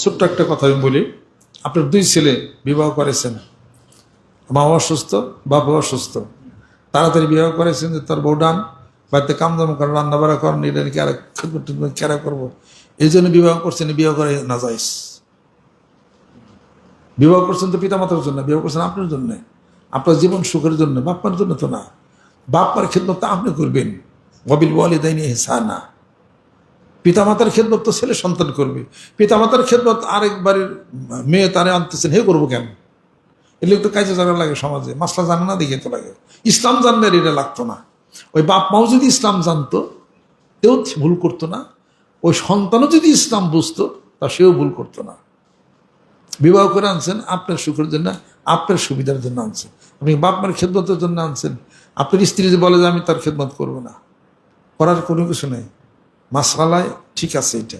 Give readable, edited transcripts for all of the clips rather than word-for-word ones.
ছোট্ট একটা কথা আমি বলি, আপনার দুই ছেলে বিবাহ করেছেন, মা অসুস্থ, বাবা অসুস্থ, তাড়াতাড়ি বিবাহ করেছেন যে তার বউ ডান, বাড়িতে কামদাম করেন, রান্না বাড়া করেন, এটা কেরা করবো, এই জন্য বিবাহ করছেন। বিবাহ করে না যাইস, বিবাহ করছেন তো পিতামাতার জন্য, বিবাহ করছেন আপনার জন্য, আপনার জীবন সুখের জন্য, বাপ্পার জন্য তো না। বাপ্পার খেদমত তো আপনি করবেন, ওয়াবিল ওয়ালিদাইনি ইহসানা। পিতামাতার খেদমত তো ছেলে সন্তান করবে, পিতামাতার খেদমত আরেক বাড়ির মেয়ে তারে আনতেছেন, হে করবো কেন? এগুলো একটু কাজে জানা লাগে সমাজে, মাসলা জানে না দেখে তো লাগে। ইসলাম জানলে এটা লাগতো না। ওই বাপ মাও যদি ইসলাম জানতো তেও ভুল করতো না, ওই সন্তানও যদি ইসলাম বুঝতো তা সেও ভুল করতো না। বিবাহ করে আনছেন আপনার সুখের জন্য, আপনার সুবিধার জন্য আনছেন। আপনি বাপ মার খেদমতের জন্য আনছেন। আপনার স্ত্রী যে বলে যে আমি তার খেদমত করবো না, করার কোনো কিছু নেই। মাসআলায় ঠিক আছে এটা,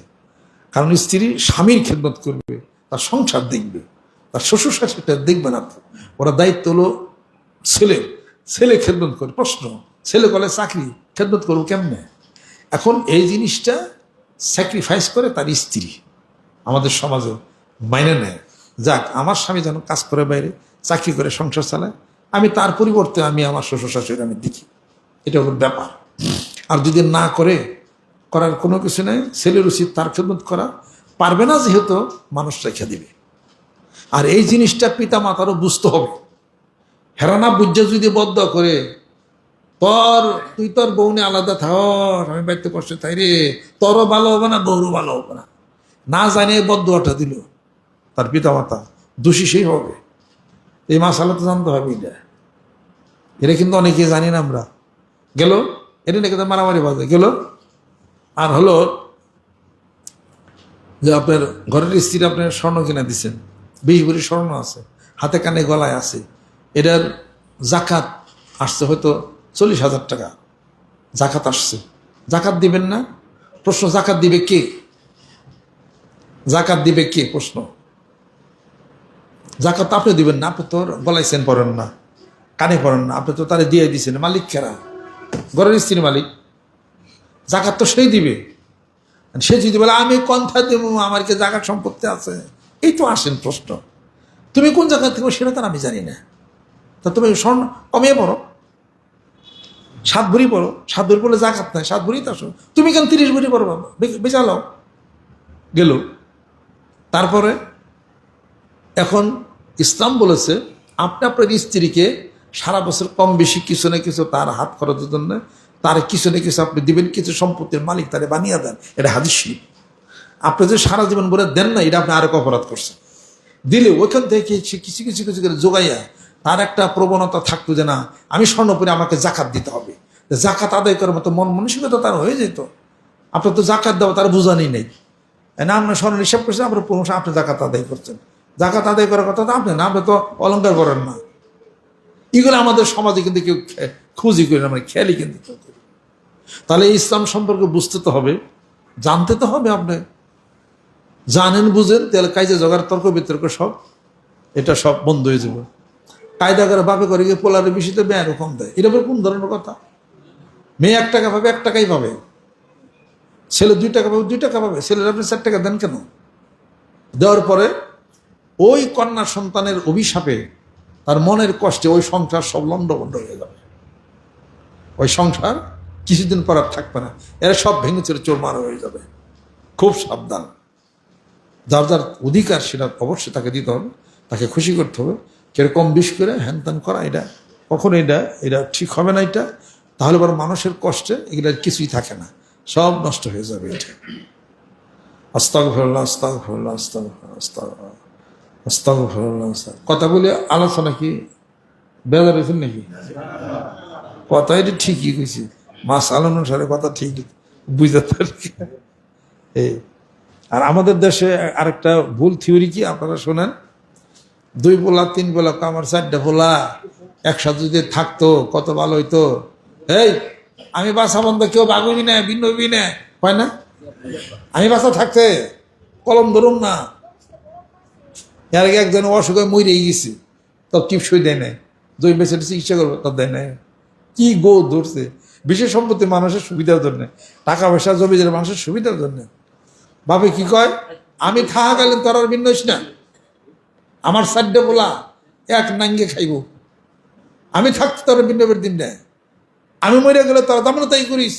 কারণ স্ত্রী স্বামীর খেদমত করবে, তার সংসার দেখবে, তার শ্বশুর শাশুড়িটা দেখবে না তো। ওরা দায়িত্ব হলো ছেলে, ছেলে খেদমত করে। প্রশ্ন, ছেলে বলে চাকরি, খেদমত করবো কেমনে? এখন এই জিনিসটা স্যাক্রিফাইস করে তার স্ত্রী আমাদের সমাজে মাইনে নেয়। যাক, আমার স্বামী যেন কাজ করে, বাইরে চাকরি করে সংসার চালায়, আমি তার পরিবর্তে আমি আমার শ্বশুর শাশুড়ি আমি দেখি, এটা হলো ব্যাপার। আর যদি না করে, করার কোনো কিছু নেই, ছেলের উচিত তার খেদমত করা। পারবে না যেহেতু মানুষ রেখে দিবে। আর এই জিনিসটা পিতা মাতারও বুঝতে হবে। হেরানা বুঝে যদি বদ্ধ করে, তুই তোর বউনে আলাদা থাক, আমি বাড়িতে কষ্টে থাই রে, তোরও ভালো হবে না, বউরও ভালো হবে না, না জানিয়ে বদ্ধটা দিল, তার পিতা মাতা দোষী সেই হবে। এই মাসালা তো জানতে হবে। এটা কিন্তু অনেকে জানি না আমরা। গেল এটা নাকি তো মারামারি বাজে গেল। আর হলো যে আপনার ঘরের স্ত্রী আপনার স্বর্ণ কিনা দিচ্ছেন, 20 ভরি স্বর্ণ আছে, হাতে কানে গলায় আছে, এটার জাকাত আসছে হয়তো 40,000 টাকা জাকাত আসছে, জাকাত দিবেন না? প্রশ্ন, জাকাত দিবে কে? জাকাত দিবে কে? প্রশ্ন। জাকাত আপনি দিবেন না, আপনি তো গলায় চেন পড়েন না, কানে পড়েন না, আপনি তো তারে দিয়ে দিচ্ছেন। মালিক কেরা? ঘরের স্ত্রীর মালিক। জাকাত তো সেই দিবে। সে যদি বলে আমি কন্থা দেব, আমার কি জাকাত সম্পত্তি আছে, এই তো আসেন প্রশ্ন। তুমি কোন জায়গা থেকে সেটা তো আমি জানি না। তা তুমি স্বর্ণ কমিয়ে পড়ো, 7 ভরি পড়ো, 7 ভরি পড়লে জাকাত নাই, 7 ভরি তো আসো। তুমি কেন 30 ভরি পড়ো? বাবা বেচালাও গেল। তারপরে এখন ইসলাম বলেছে আপনি আপনার স্ত্রীকে সারা বছর কম বেশি কিছু না কিছু তার হাত খরচের জন্য তার কিছু না কিছু আপনি দিবেন, কিছু সম্পত্তির মালিক তারে বানিয়ে দেন, এটা হাদিস। আপনি যে সারা জীবন বলে দেন না, এটা আপনি আরেক অপরাধ করছেন। দিলে ওইখান থেকে কিছু কিছু কিছু করে যোগাইয়া তার একটা প্রবণতা থাকতো যে না আমি স্বর্ণ পরে আমাকে জাকাত দিতে হবে, জাকাত আদায় করার মতো মন মানসিকতা তার হয়ে যেত। আপনার তো জাকাত দেওয়া তার বোঝানি নেই না, আপনার স্বর্ণ হিসাব করছেন, আপনার প্রমোশন, আপনি জাকাত আদায় করছেন। জাকাত আদায় করার কথা তো আপনি না, আপনি তো অলঙ্কার করেন না। এগুলো আমাদের সমাজে কিন্তু কেউ খুঁজি করি না, মানে খেয়ালি কিন্তু কেউ করি। তাহলে ইসলাম সম্পর্কে বুঝতে তো হবে, জানতে তো হবে। আপনি জানেন বুঝেন, তাহলে কায়দা জগার তর্ক বিতর্ক সব এটা সব বন্ধ হয়ে যাবে। কায়দা করে বাপে করে গিয়ে পোলারে বেশিতে ব্যয় এরকম দেয়, এটা কোন ধরনের কথা? মেয়ে 1 টাকা পাবে, 1 টাকাই পাবে। ছেলে 2 টাকা পাবে, 2 টাকা পাবে। ছেলের আপনি 4 টাকা দেন কেন? দেওয়ার পরে ওই কন্যা সন্তানের অভিশাপে, তার মনের কষ্টে ওই সংসার সব লন্ডভন্ড হয়ে যাবে। ওই সংসার কিছুদিন পর আর থাকবে না, এরা সব ভেঙে চুরে চোরমার হয়ে যাবে। খুব সাবধান। যার যার অধিকার সেটা অবশ্যই তাকে দিতে হবে, তাকে খুশি করতে হবে। কিরকম বিষ করে হ্যান ত্যান করা, এটা কখনো এটা ঠিক হবে না। এটা তাহলে বড় মানুষের কষ্টে এগুলার কিছুই থাকে না, সব নষ্ট হয়ে যাবে। এটা আস্তাগফিরুল্লাহ, আস্তাগফিরুল্লাহ, আস্তাগফিরুল্লাহ, আস্তাগফিরুল্লাহ, আস্তাগফিরুল্লাহ। কথা বলে আলোচনা কি বেজার হয়েছেন নাকি? কথা এটা ঠিকই কইছি, মাস অনুসারে কথা ঠিক বুঝতে পারি। আর আমাদের দেশে আরেকটা ভুল থিওরি কি আপনারা শোনেন, 2 পোলা 3 পোলা, আমার 4টা পোলা একসাথে যদি থাকতো কত ভালো হইতো। এই আমি বাসা বন্ধ, কেউ বাগুবি না, ভিন্ন হবি না, হয় না? আমি বাসা থাকতে কলম ধরুন না। এর আগে একজন অসুখে মরে গেছি, তো টিপসই দেয় নাই, 2 বেসে চিকিৎসা করবো, তো দেয় নাই। কি গো ধরছে? বিশেষ সম্পত্তি মানুষের সুবিধার জন্য, টাকা পয়সা জমি মানুষের সুবিধার জন্য। বাপে কি কয়, আমি থাহা গেলেন তোর আর ভিন্ন হইস না। আমার সাড্ডে বলা এক নাঙ্গে খাইব, আমি থাকতে তোর ভিন্নবের দিন নেয়, আমি মরে গেলে তোরা তেমন তাই করিস।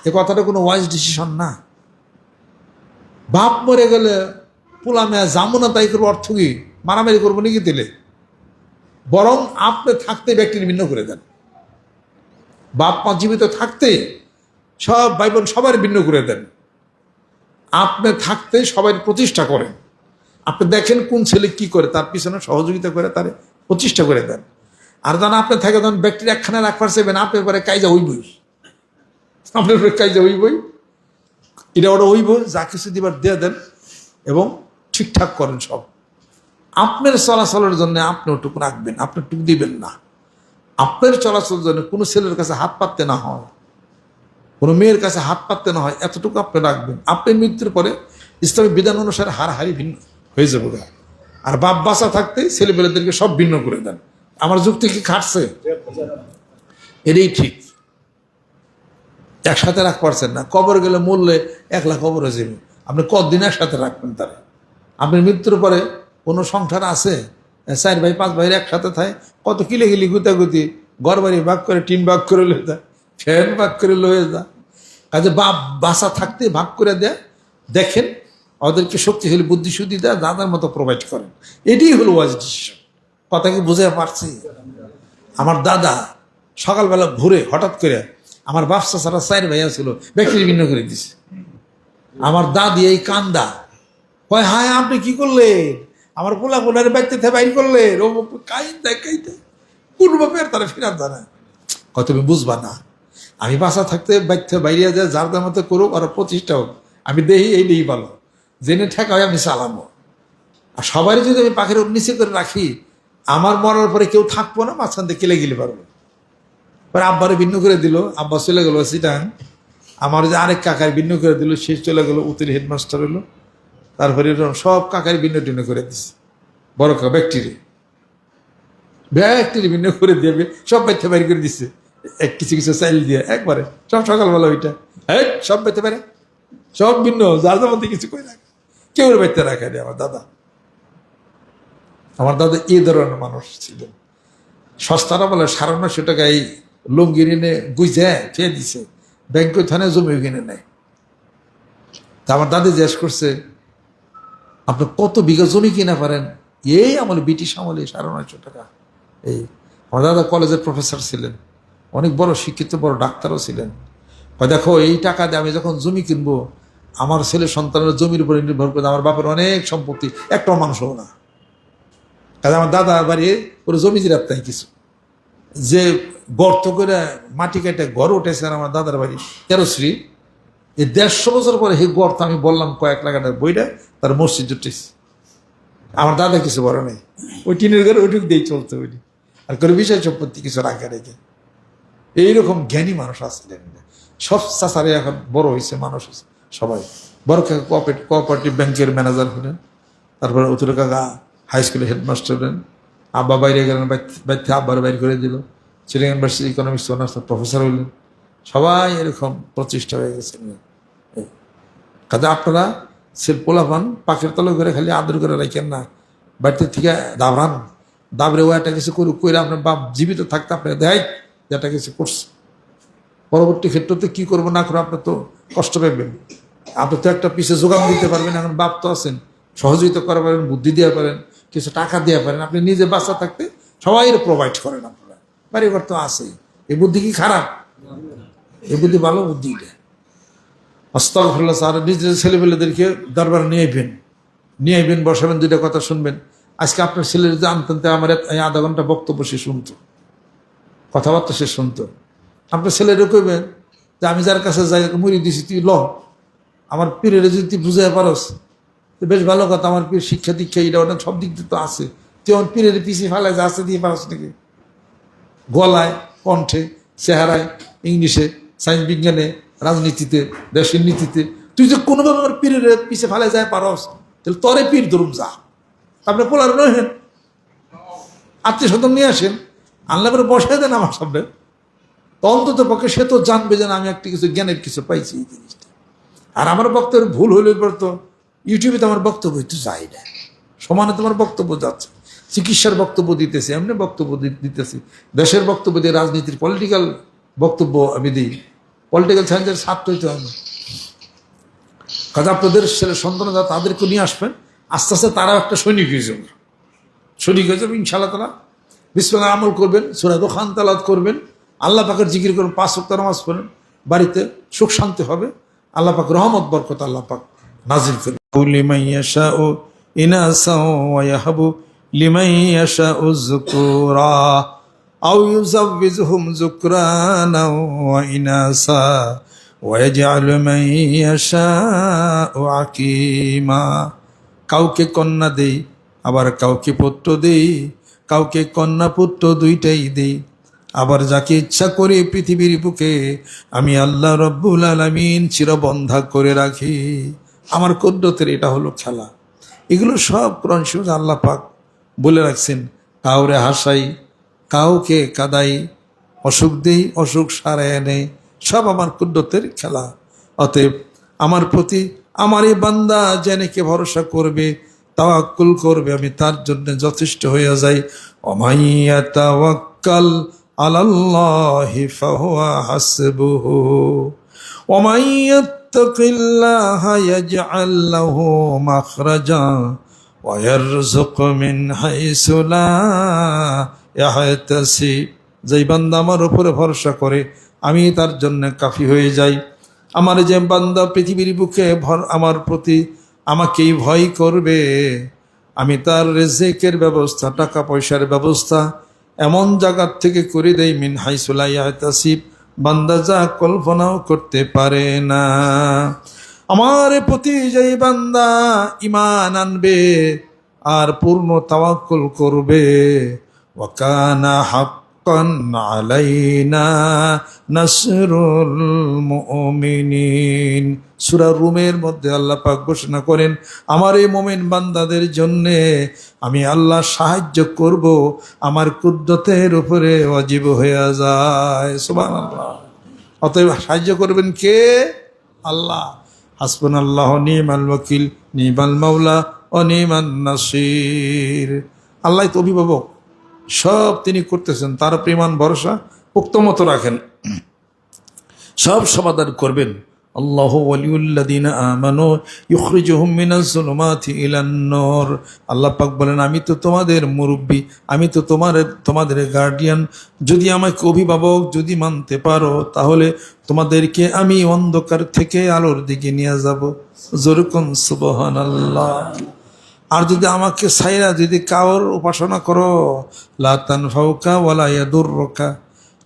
এ কথাটা কোনো ওয়াইজ ডিসিশন না। বাপ মরে গেলে পোলা মেয়া যাবো না তাই করবো অর্থ কি মারামারি করবো নাকি দিলে? বরং আপনি থাকতে ব্যক্তির ভিন্ন করে দেন। বাপ মা জীবিত থাকতে সব ভাই বোন সবার ভিন্ন করে দেন। আপনি থাকতে সবাই প্রতিষ্ঠা করেন। আপনি দেখেন কোন ছেলে কি করে, তার পিছনে সহযোগিতা করে তার প্রতিষ্ঠা করে দেন। আর যখন আপনি থাকে তখন ব্যক্তির একখানে রাখবার চাইবেন, আপনি পরে কাইজা হইবই, আপনার কাইজা হইবই, এটা ওটা হইব, যা কিছু দিবার দিয়ে দেন এবং ঠিকঠাক করেন সব। আপনার চলাচলের জন্য আপনি ওটুকু রাখবেন, আপনি টুক দিবেন না। আপনার চলাচলের জন্য কোনো ছেলের কাছে হাত পাততে না হয়, কোনো মেয়ের কাছে হাত পাততে না হয়, এতটুকু আপনি রাখবেন। আপনার মৃত্যুর পরে ইসলামী বিধান অনুসারে হারি ভিন্ন হয়ে যাবে। আর বাপ বাঁচা থাকতে ছেলেপেলেদেরকে সব ভিন্ন করে দেন। আমার যুক্তি কি খাটছে? এটাই ঠিক। একসাথে রাখ পারছেন না, কবর গেলে মরলে একলা কবর হয়ে যাবে, আপনি কতদিন একসাথে রাখবেন তারা? আপনার মৃত্যুর পরে কোনো সংসার আছে 4 ভাই 5 ভাইয়ের একসাথে থাকে, কত কিলেগিলি গুতাগুতি, ঘর বাড়ি ভাগ করে, টিন ভাগ করে লয়ে যায়, ফ্যান ভাগ করে লয়ে যায়। কাজে বাপ বাসা থাকতে ভাগ করে দেয়। দেখেন ওদেরকে শক্তিশালী বুদ্ধি শুদ্ধি দেয়, দাদার মতো প্রোভাইড করেন। এটাই হলো ওয়াজ ডিসিশন। কথা কি বুঝে পারছি? আমার দাদা সকালবেলা ভোরে হঠাৎ করে, আমার বাপসা ছাড়া 4 ভাইয়া ছিল, ব্যক্তি ভিন্ন করে দিছে। আমার দাদি এই কান্দা কয়, হায় আপনি কি করলেন? আমার পোলা পোলার বাইতে থেকে বাইর করলেন। ও কাইতে কোন বাপের তারা ফিরাত জানা। কয় তুমি বুঝবা না, আমি বাসা থাকতে বাইতে বাইরে যায়, যার দার মতো করুক, আর প্রতিষ্ঠা হোক, আমি দেখি এই নেই ভালো, জেনে ঠেকা হয় আমি চালামো। আর সবাই যদি আমি পাখির নিচে করে রাখি, আমার মরার পরে কেউ থাকবো না, মাঝখান থেকে কেলে গেলে পারবো। পরে আব্বারে ভিন্ন করে দিল, আব্বা চলে গেল সিটাং। আমার যে আরেক কাকার ভিন্ন করে দিল, সে চলে গেল উত্তর হেডমাস্টার হলো। তারপরে সব কাকার ভিন্ন টিন্ন করে দিচ্ছে, বড় কাকা ব্যক্তির ভিন্ন করে দেবে, সব বাইতে বাইর করে দিচ্ছে। কিছু কিছু চাইল দিয়ে একবারে সব সকালবেলা ওইটা সব বাইতে পারে, সব ভিন্ন, যার যার মধ্যে কিছু করে রাখে, কেউ বাইতে রাখে রে। আমার দাদা এই ধরনের মানুষ ছিলেন। সস্তারা বলে 950 টাকা এই লুঙ্গি এনে গুইজে খেয়ে দিছে, ব্যাংকে থানে জমি কিনে নেয়। তা আমার দাদি জিজ্ঞেস করছে, আপনি কত বিঘা জমি কিনা পারেন? এই আমলে ব্রিটিশ আমলে 950 টাকা। এই আমার দাদা কলেজের প্রফেসর ছিলেন, অনেক বড় শিক্ষিত, বড় ডাক্তারও ছিলেন। দেখো এই টাকা দিয়ে আমি যখন জমি কিনবো, আমার ছেলে সন্তানের জমির উপরে নির্ভর করে, আমার বাপের অনেক সম্পত্তি, একটাও মানুষও না। কাজে আমার দাদা বাড়ি ওর জমি জিরাত নাই কিছু, যে গর্ত করে মাটি কেটে ঘর উঠেছে আমার দাদার বাড়ি 13 শ্রী। এই 150 বছর পরে সেই গর্ত আমি বললাম কয়েক লাখ টাকার বইটা, তার মসজিদ উঠেছে। আমার দাদা কিছু বড় নেই, ওই টিনের ঘরে ওইটুক দিয়ে চলতে ওইটি, আর কোনো বিষয় সম্পত্তি কিছু রাখা রেখে। এইরকম জ্ঞানী মানুষ আসছিলেন। সব চাচারে এখন বড় হয়েছে মানুষ, সবাই বড় কাকা কোঅপারেটিভ ব্যাংকের ম্যানেজার হলেন, তারপরে উত্তর কাকা হাই স্কুলের হেডমাস্টার হলেন, আব্বা বাইরে গেলেন, বাইরে আব্বার বাইরে করে দিল, Chittagong university economics honours professor হইলেন। সবাই এরকম প্রতিষ্ঠা হয়ে গেছেন। কাজে আপনারা পোলাপান পাখির তলে করে খালি আদর করে রাখেন না, বাড়িতে থেকে দাবরান, দাবরে ও একটা কিছু করুক, করে আপনার বাপ জীবিত থাকতে আপনাকে দেয় যেটা কিছু করছে। পরবর্তী ক্ষেত্রতে কি করবো না করবো আপনার তো কষ্ট পাবেন। আপনি তো একটা পিছিয়ে যোগান দিতে পারবেন, এখন বাপ তো আছেন, সহযোগিতা করা পারেন, বুদ্ধি দেওয়া পারেন, কিছু টাকা দেওয়া পারেন। আপনি নিজে বাচ্চা থাকতে সবাই প্রোভাইড করেন। আপনারা বাড়িঘর তো আছেই। এই বুদ্ধি কি খারাপ? এই বুদ্ধি ভালো বুদ্ধি। আস্তাগফিরুল্লাহ। আর নিজের ছেলেপেলেদেরকে দরবার নিয়ে আইবেন, বসাবেন, 2টা কথা শুনবেন। আজকে আপনার ছেলের যে আনতেন, আমার আধা ঘন্টা বক্তব্য সে শুনতো, কথাবার্তা সে শুনতো। আপনার ছেলেরও কইবেন যে আমি যার কাছে যাই মুড়ি দিছি, তুই ল, আমার পীরের যদি তুই বুঝাই পারস তো বেশ ভালো কথা। আমার পীর শিক্ষা দীক্ষা এটা ওটা সব দিক দিয়ে তো আছে, তুই আমার পীরের পিছিয়ে ফেলায় যে আছে দিয়ে পারস নাকি? গলায়, কণ্ঠে, চেহারায়, ইংলিশে, সায়েন্স বিজ্ঞানে, রাজনীতিতে, দেশের নীতিতে তুই যে কোনোভাবে আমার পীরের পিছিয়ে ফেলায় যায় পারস, তাহলে তরে পীর ধরুন যা। আপনি পোলার নহেন, আত্মীয় স্বজন নিয়ে আসেন, আল্লাহ করে বসাই দেন আমার সামনে, অন্তত পক্ষে সে তো জানবে যে আমি একটা কিছু জ্ঞানের কিছু পাইছি এই জিনিসটা। আর আমার বক্তব্যের ভুল হইলে পর তো ইউটিউবে তো আমার বক্তব্য একটু যাই না, সমানে তোমার বক্তব্য যাচ্ছে, চিকিৎসার বক্তব্য দিতেছি, এমনি বক্তব্য দিতেছি, দেশের বক্তব্য দিয়ে, রাজনীতির পলিটিক্যাল বক্তব্য আমি দিই, পলিটিক্যাল সায়েন্সের ছাত্র হইতে হয় না। কাজে আপনাদের ছেলে সন্তান যারা, তাদেরকে নিয়ে আসবেন, আস্তে আস্তে তারাও একটা সৈনিক হয়ে যাবে, সৈনিক হয়ে যাবে ইনশাআল্লাহ তাআলা। বিসমিল্লাহ আমল করবেন, সূরা দোখান তেলাওয়াত করবেন, আল্লাহ পাকের জিকির করবেন, 5 ওয়াক্ত নামাজ পড়েন, বাড়িতে সুখ শান্তি হবে, আল্লাহ পাক রহমত বরকত আল্লাহ পাক নাজিল করবেন। লিমান ইয়াশাউ ইনাসা ওয়া ইয়াহাবু লিমান ইয়াশাউ যুকুরা আও ইউযাওযিজুহুম যুকরানা ওয়া ইনাসা ওয়া ইয়াজআলু মান ইয়াশাউ আকীমা। কাউকে কন্যা দেই, আবার কাউকে পুত্র দেই, কাউকে কন্যা পুত্র দুইটাই দেই, আবার যাকে ইচ্ছা করে পৃথিবীর বুকে আমি আল্লাহ রব্বুল আলামিন চিরবন্ধা করে রাখি। আমার কুদরতের এটা হলো খেলা। এগুলো সব কোরআন শরীফে আল্লাহ পাক বলে রাখছেন। কাউরে হাসাই, কাউকে কাদাই, অসুখ দেই, অসুখ সারায় এনে, সব আমার কুদরতের খেলা। অতএব আমার প্রতি আমার এই বান্দা জেনেকে ভরসা করবে, তাওয়াক্কুল করবে, আমি তার জন্য যথেষ্ট হয়ে যাই। ওমাইয়া তাওয়াক্কাল আলাল্লাহি ফাহুয়া হাসবুহু ওমান ইয়াত্তাকিল্লাহা ইয়াজআল লাহু মাখরাজা ওয়া ইয়ারযুকহু মিন হাইসু লা ইয়াহতাসিব। যেই বান্দা আমার উপরে ভরসা করে আমি তার জন্য কাফি হয়ে যাই। আমার যে বান্দা পৃথিবীর বুকে আমার প্রতি আমাকেই ভয় করবে, আমি তার রিজিকের ব্যবস্থা, টাকা পয়সার ব্যবস্থা এমন জায়গার থেকে করে দেই মিন হাইসু লা ইয়াহতাসিব, বান্দা যা কল্পনাও করতে পারে না। আমার প্রতি যেই বান্দা ঈমান আনবে আর পূর্ণ তাওয়াক্কুল করবে, ওয়া কানা হাক্কান আলাইনা নাসরুল মুমিনিন। সূরা রুমের মধ্যে আল্লাহ পাক ঘোষণা করেন, আমার এই মুমিন বান্দাদের জন্যে আমি আল্লাহ সাহায্য করব, আমার কুদরতের উপরে ওয়াজিব হয়ে যায়। সুবহানাল্লাহ। অতএব সাহায্য করবেন কে? আল্লাহ। হাসবুনাল্লাহু নি'মাল ওয়াকিল, নি'মাল মাওলা ও নি'মান নাসির। আল্লাহ তো অভিভাবক, সব তিনি করতেছেন, তার প্রেমান ভরসা উক্ত মতো রাখেন, সব সমাধান করবেন। আল্লাহু ওয়ালিউল্লাযিনা আমানু ইখরিজুহুম মিনাজ যুলুমাতি ইলান নূর। আল্লাহ পাক বলেন, আমি তো তোমাদের মুরব্বী, আমি তো তোমাদের গার্ডিয়ান। যদি আমাকে অভিভাবক যদি মানতে পারো, তাহলে তোমাদেরকে আমি অন্ধকার থেকে আলোর দিকে নিয়ে যাব। যেরকম সুবহানাল্লাহ। আর যদি আমাকে ছাইরা যদি কাওর উপাসনা করো, লা তানফাউকা ওয়ালা ইয়াদুররুকা,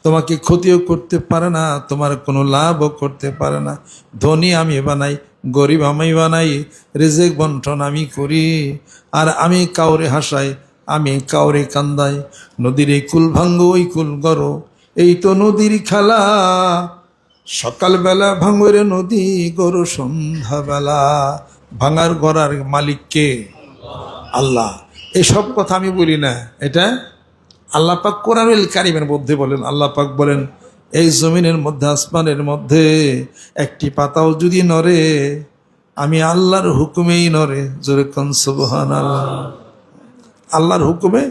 তোমাকে ক্ষতিও করতে পারে না, তোমার কোনো লাভও করতে পারে না। ধনী আমি বানাই, গরিব আমি বানাই, রিজিক বন্টন আমি করি, আর আমি কাউরে হাসাই, আমি কাউরে কান্দাই। নদীর এই কুল ভাঙ্গো ওই কুল গড়ো, এই তো নদীর খেলা। সকালবেলা ভাঙ্গরে নদী, গড়ো সন্ধ্যাবেলা। ভাঙার গড়ার মালিককে আল্লাহ। এসব কথা আমি বলি না, এটা আল্লাহ পাক কোরআনুল কারীমের মধ্যে বলেন। আল্লাহ পাক বলেন, এই জমিনের মধ্যে, আসমানের মধ্যে একটি পাতাও যদি নড়ে, আমি আল্লাহর হুকুমেই নড়ে। জোরে কোন সুবহানাল্লাহ। আল্লাহর হুকুমে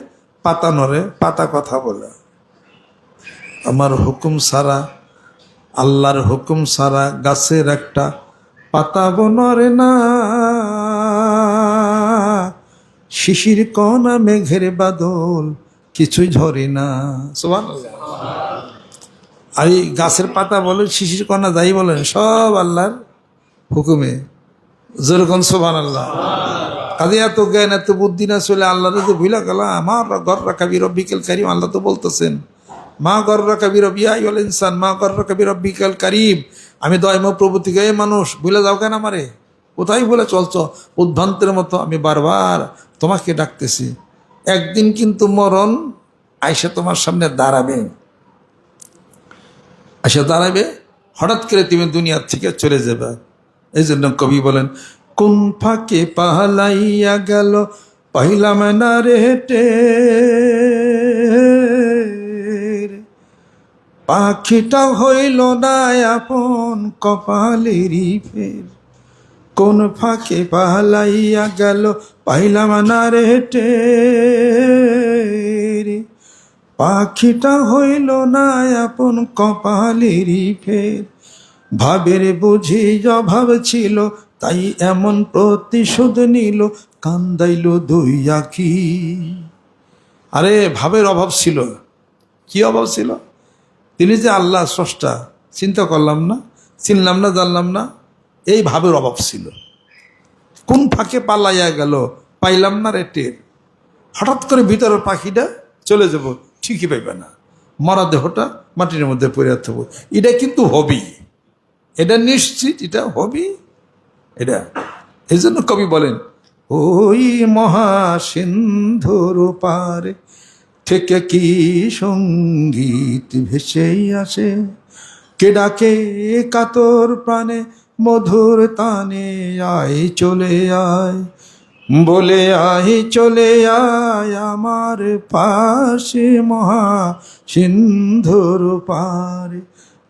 পাতা নড়ে, পাতা কথা বলে। আমার হুকুম ছাড়া, আল্লাহর হুকুম ছাড়া গাছের একটা পাতা নড়ে না। শিশির কণা মেঘের বাদল কিছুই ঝরে না। সুবহানাল্লাহ। আর এই গাছের পাতা বলেন, শিশির কণা যাই বলেন, সব আল্লাহর হুকুমে। যেরকম সুবহানাল্লাহ। কাজে এত জ্ঞান এত বুদ্ধি না চলে আল্লাহ যে ভুলা গেল। আমার গর্রাকা বিরব্বিকাল কারীম, আল্লাহ তো বলতেছেন, মা গর্রাকা বিরব্বিয়া আইয়ুল ইনসান, মা গর্রাকা বিরব্বিকাল কারীম। আমি দয়াময় প্রভু থেকে, এই মানুষ ভুলে যাও কেন আমারে? কোথায় ভুলে চলছ? উদ্ভ্রান্তের মতো আমি বারবার তোমাকে ডাকতেছি। একদিন কিন্তু মরণ আইসা তোমার সামনে দাঁড়াবে, আইসা দাঁড়াবে, হঠাৎ করে তুমি দুনিয়ার থেকে চলে যাবে। এই জন্য কবি বলেন, কোন ফাঁকে পালাইয়া গেল পাইলাম না রে হেঁটে, পাখিটা হইল না আপন কপালেরই ফের। কোন ফাঁকে পালাইয়া গেল পাইলাম না রে টের, পাখিটা হইল না আপন কপালেরই ফের, ভাবের বুঝি অভাব ছিল তাই এমন প্রতিশোধ নিল, কান্দাইল দুই আখি। আরে ভাবের অভাব ছিল, কি অভাব ছিল? তিনি যে আল্লাহ স্রষ্টা চিন্তা করলাম না, চিনলাম না, জানলাম না, এই ভাবের অভাব ছিল। কোন ফাঁকে পালাইয়া গেল পাইলাম না রে টের, হঠাৎ করে ভিতরের পাখিটা চলে যাব, ঠিকই পাইবে না, মরা দেহটা মাটির মধ্যে পড়ে থাকবো। এটা কিন্তু হবি, এটা নিশ্চিত, এটা হবি এটা। এই জন্য কবি বলেন, ওই মহাসিন্ধুর পারে থেকে কি সঙ্গীত ভেসেই আসে, কে ডাকে কাতর প্রাণে মধুর তানে, আয় চলে আয় বলে আয় চলে আয় আমার পাশে, মহা সিন্ধুর পারে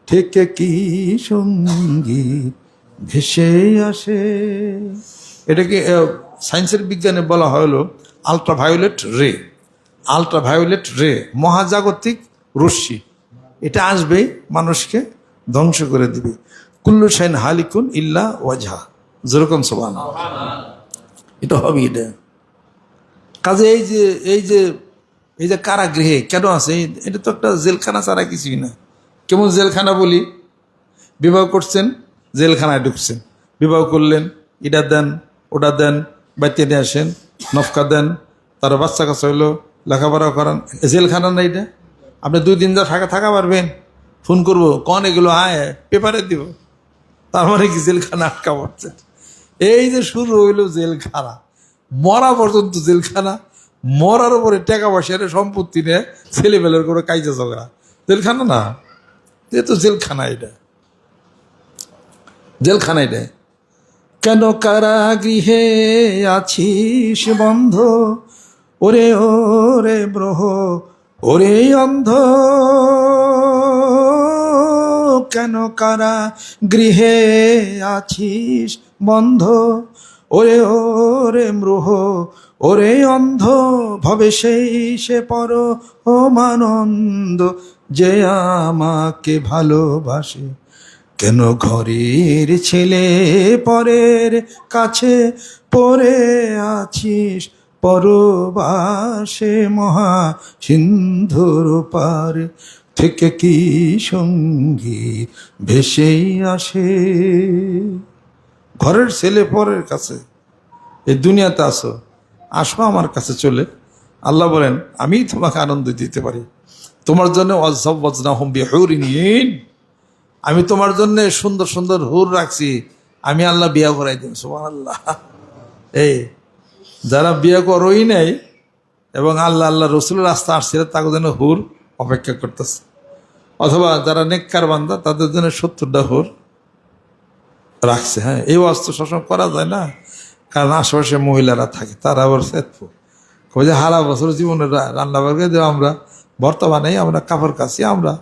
থেকে কি সঙ্গীত ভেসে আসে। এটাকে সায়েন্সের বিজ্ঞানে বলা হলো আলট্রাভায়োলেট রে। আলট্রাভায়োলেট রে মহাজাগতিক রশ্মি, এটা আসবে মানুষকে ধ্বংস করে দিবে। কুল্লু শাইন হালিকুন ইল্লা ওয়াজহা, যেরকম সুবহানাল্লাহ, এটা হবে। এটা কাজে এই যে কারাগৃহে কেন আছে, এটা তো একটা জেলখানা ছাড়া কিছুই না। কেমন জেলখানা বলি? বিবাহ করছেন, জেলখানায় ঢুকছেন, বিবাহ করলেন, এটা দেন ওটা দেন, বাইতে নিয়ে আসেন, নফকা দেন, তার বাচ্চা কাছে হইলো, লেখাপড়া করান, জেলখানা না এটা? আপনি 2 দিন যা থাকা পারবেন? ফোন করবো, কন এগুলো আয় পেপারে দিব, তার মানে কি জেলখানা আটকা পড়ছে। এই যে শুরু হইলো জেলখানা, মরা পর্যন্ত জেলখানা, মরার উপরে টাকা পয়সা সম্পত্তি নিয়ে ছেলেবেলের করে কাইজা ঝগড়া, জেলখানা না? এ তো জেলখানা, এটা জেলখানা। এটা কেন কারাগৃহে আছিস বন্ধ, ওরে ওরে ব্রহ ওরে অন্ধ, কেন কারাগৃহে আছিস বন্ধ, ওরে ওরে ব্রহ ওরে অন্ধ, ভবে সেই সে পর ও মানন্দ, যে আমাকে ভালোবাসে, কেন ঘরের ছেলে পরের কাছে পড়ে আছিস পরবাসে, মহা সিন্ধুর পারে থেকে কি সঙ্গীত ভেসেই আসে। ঘরের ছেলে পরের কাছে, এই দুনিয়াতে আসো, আসো আমার কাছে চলে। আল্লাহ বলেন আমি তোমাকে আনন্দ দিতে পারি, তোমার জন্য ওয়াজ্জাওয়াজনাহুম বিহুরিন ঈন, আমি তোমার জন্য সুন্দর সুন্দর হুর রাখছি, আমি আল্লাহ বিয়া করাই দিন। সুবহানাল্লাহ। এই যারা বিয়ে করোই নাই এবং আল্লাহ আল্লাহ রসুলের রাস্তা আসছিল, তাদের জন্য হুর অপেক্ষা করতেছে, অথবা যারা নেককার বান্দা তাদের জন্য 70টা হুর রাখছে। হ্যাঁ, এই অস্ত্র সবসময় করা যায় না, কারণ আশেপাশে মহিলারা থাকে, তারা আবার সেতফু কবে যে হারা বছর জীবনে রান্না বাড়ি দেওয়া, আমরা বর্তমানে আমরা কাপড় কাছি, আমরা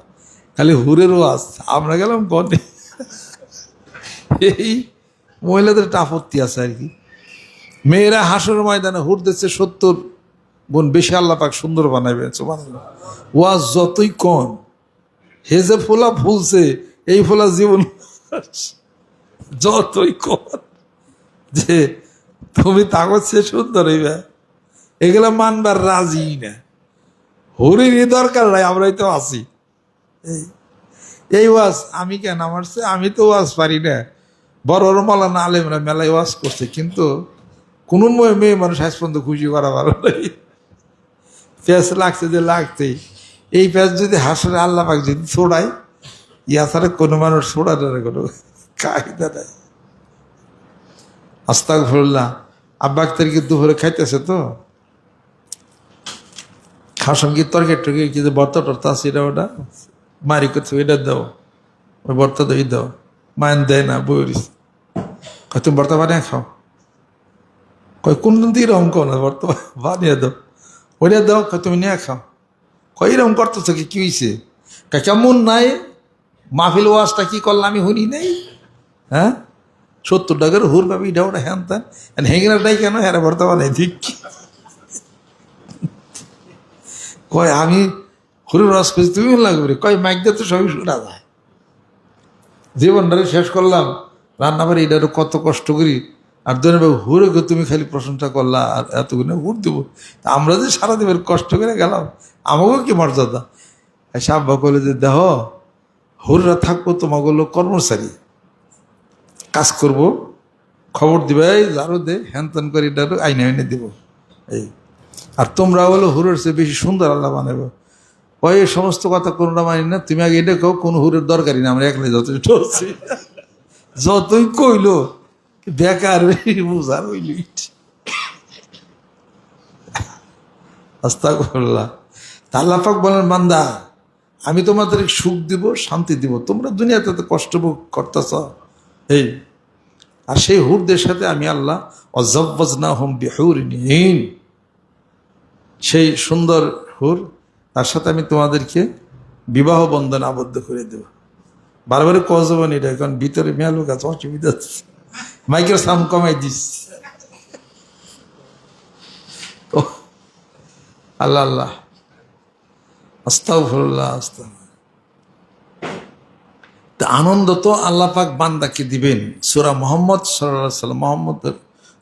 খালি হুরের ওয়াজ, আমরা গেলাম গনে। এই মহিলাদের একটা আপত্তি আছে আর কি। মেয়েরা হাসর ময়দানে হুর দিচ্ছে 70 গুণ বেশি, আল্লাহ পাক সুন্দর বানাইবে। সুবহানাল্লাহ। ওয়াজ যতই কম, হে যে ফোলা ফুলছে, এই ফোলা জীবন যতই কম, যে তুমি তাগত সে সুন্দর হইবে, এগুলা মানবার রাজি না। হরিরই দরকার নাই, আমরাই তো আছি। এই ওয়াজ আমি কেন, আমার আমি তো ওয়াজ পারি না। বড় বড় মাওলানা আলেমরা মেলায় ওয়াজ করছে, কিন্তু কোন মেয়ে মানুষ আজ পর্যন্ত খুশি করা ভালো নাই। প্যাঁচ লাগছে যে লাগছেই, এই প্যাঁচ যদি হাসরে আল্লাহ পাক যদি ছোড়ায়, ইয়া ছাড়া কোনো মানুষ ছোড়ানোর কোনো কায়দা নাই। আস্তাগফিরুল্লাহ। আব্বা আক্তারকে দুপুরে খাইতেছে তো, খাওয়ার সঙ্গে তরকারি টরকারি কি যে ভর্তা টর্তা আছে, এটা ওটা মারি করছে, এটা দাও, ওই ভর্তা দই দাও, মায়ের দেয় না, বইরিস কয় তুমি ভর্তা বানিয়ে খাও, কয় কোন দিন থেকে এরকম কো না, ভর্তা বানিয়ে দাও, ওইটা দাও, কয় তুমি নিয়ে খাও, কয় এরকম করতেছ কি হয়েছে, কেমন নাই মাহফিল ওয়াজটা কি করলাম আমি শুনি নাই, হ্যাঁ 70 টাকার হুর পাবি, এটা ওটা হ্যান ত্যান হেঙ্গিনাটাই কেন হ্যাঁ বর্তমানে ঠিক কয় আমি হুরের রস খুঁজি, তুমি লাগবে কয় মাইক দিয়ে তো সবই শোনা যায়। জীবনটারে শেষ করলাম রান্না বাড়ি, এটা কত কষ্ট করি, আর ধরে হুরে তুমি খালি প্রশংসা করলা আর এতগুলো হুর দেবো, আমরা যে সারা দিবের কষ্ট করে গেলাম, আমাকেও কি মর্যাদা। এসে আব্বা বলে যে দেহ হুররা থাকবো তোমাগুলো কর্মচারী, কাজ করব, খবর দিবে, এই যারও দে হ্যান ত্যান করে এটা আইনে আইনে দিব এই, আর তোমরা হলো হুরের চেয়ে বেশি সুন্দর আল্লাহ বানাবো। ওই সমস্ত কথা কোনটা মানি না, তুমি আগে এটা কেউ কোনো হুরের দরকারই না, আমরা একলাই যথেষ্ট হচ্ছি। যতই কইলো বেকার বুঝার হইল। আস্তাগফিরুল্লাহ। আল্লাহ পাক বলেন বান্দা আমি তোমাদের সুখ দিব, শান্তি দিব, তোমরা দুনিয়াতে তো কষ্ট ভোগ করতেছ এই, আর সেই হুরদের সাথে আমি আল্লাহ অজাওয়াজনাহুম বিহুরিন ঈন, সেই সুন্দর হুর তার সাথে আমি তোমাদেরকে বিবাহ বন্ধন আবদ্ধ করে দেব। বারবারে কজবান এটা, কারণ ভিতরে মেয়া লোক আছে, অসুবিধা আছে, মাইকের সাউন্ড কমাই দিস। আল্লাহ আল্লাহ আস্তাগফিরুল্লাহ আস্তাগফিরুল্লাহ। আনন্দ তো আল্লাহ পাক বান্দাকে দিবেন। সূরা মুহাম্মদ সাল্লাল্লাহু আলাইহি ওয়াসাল্লাম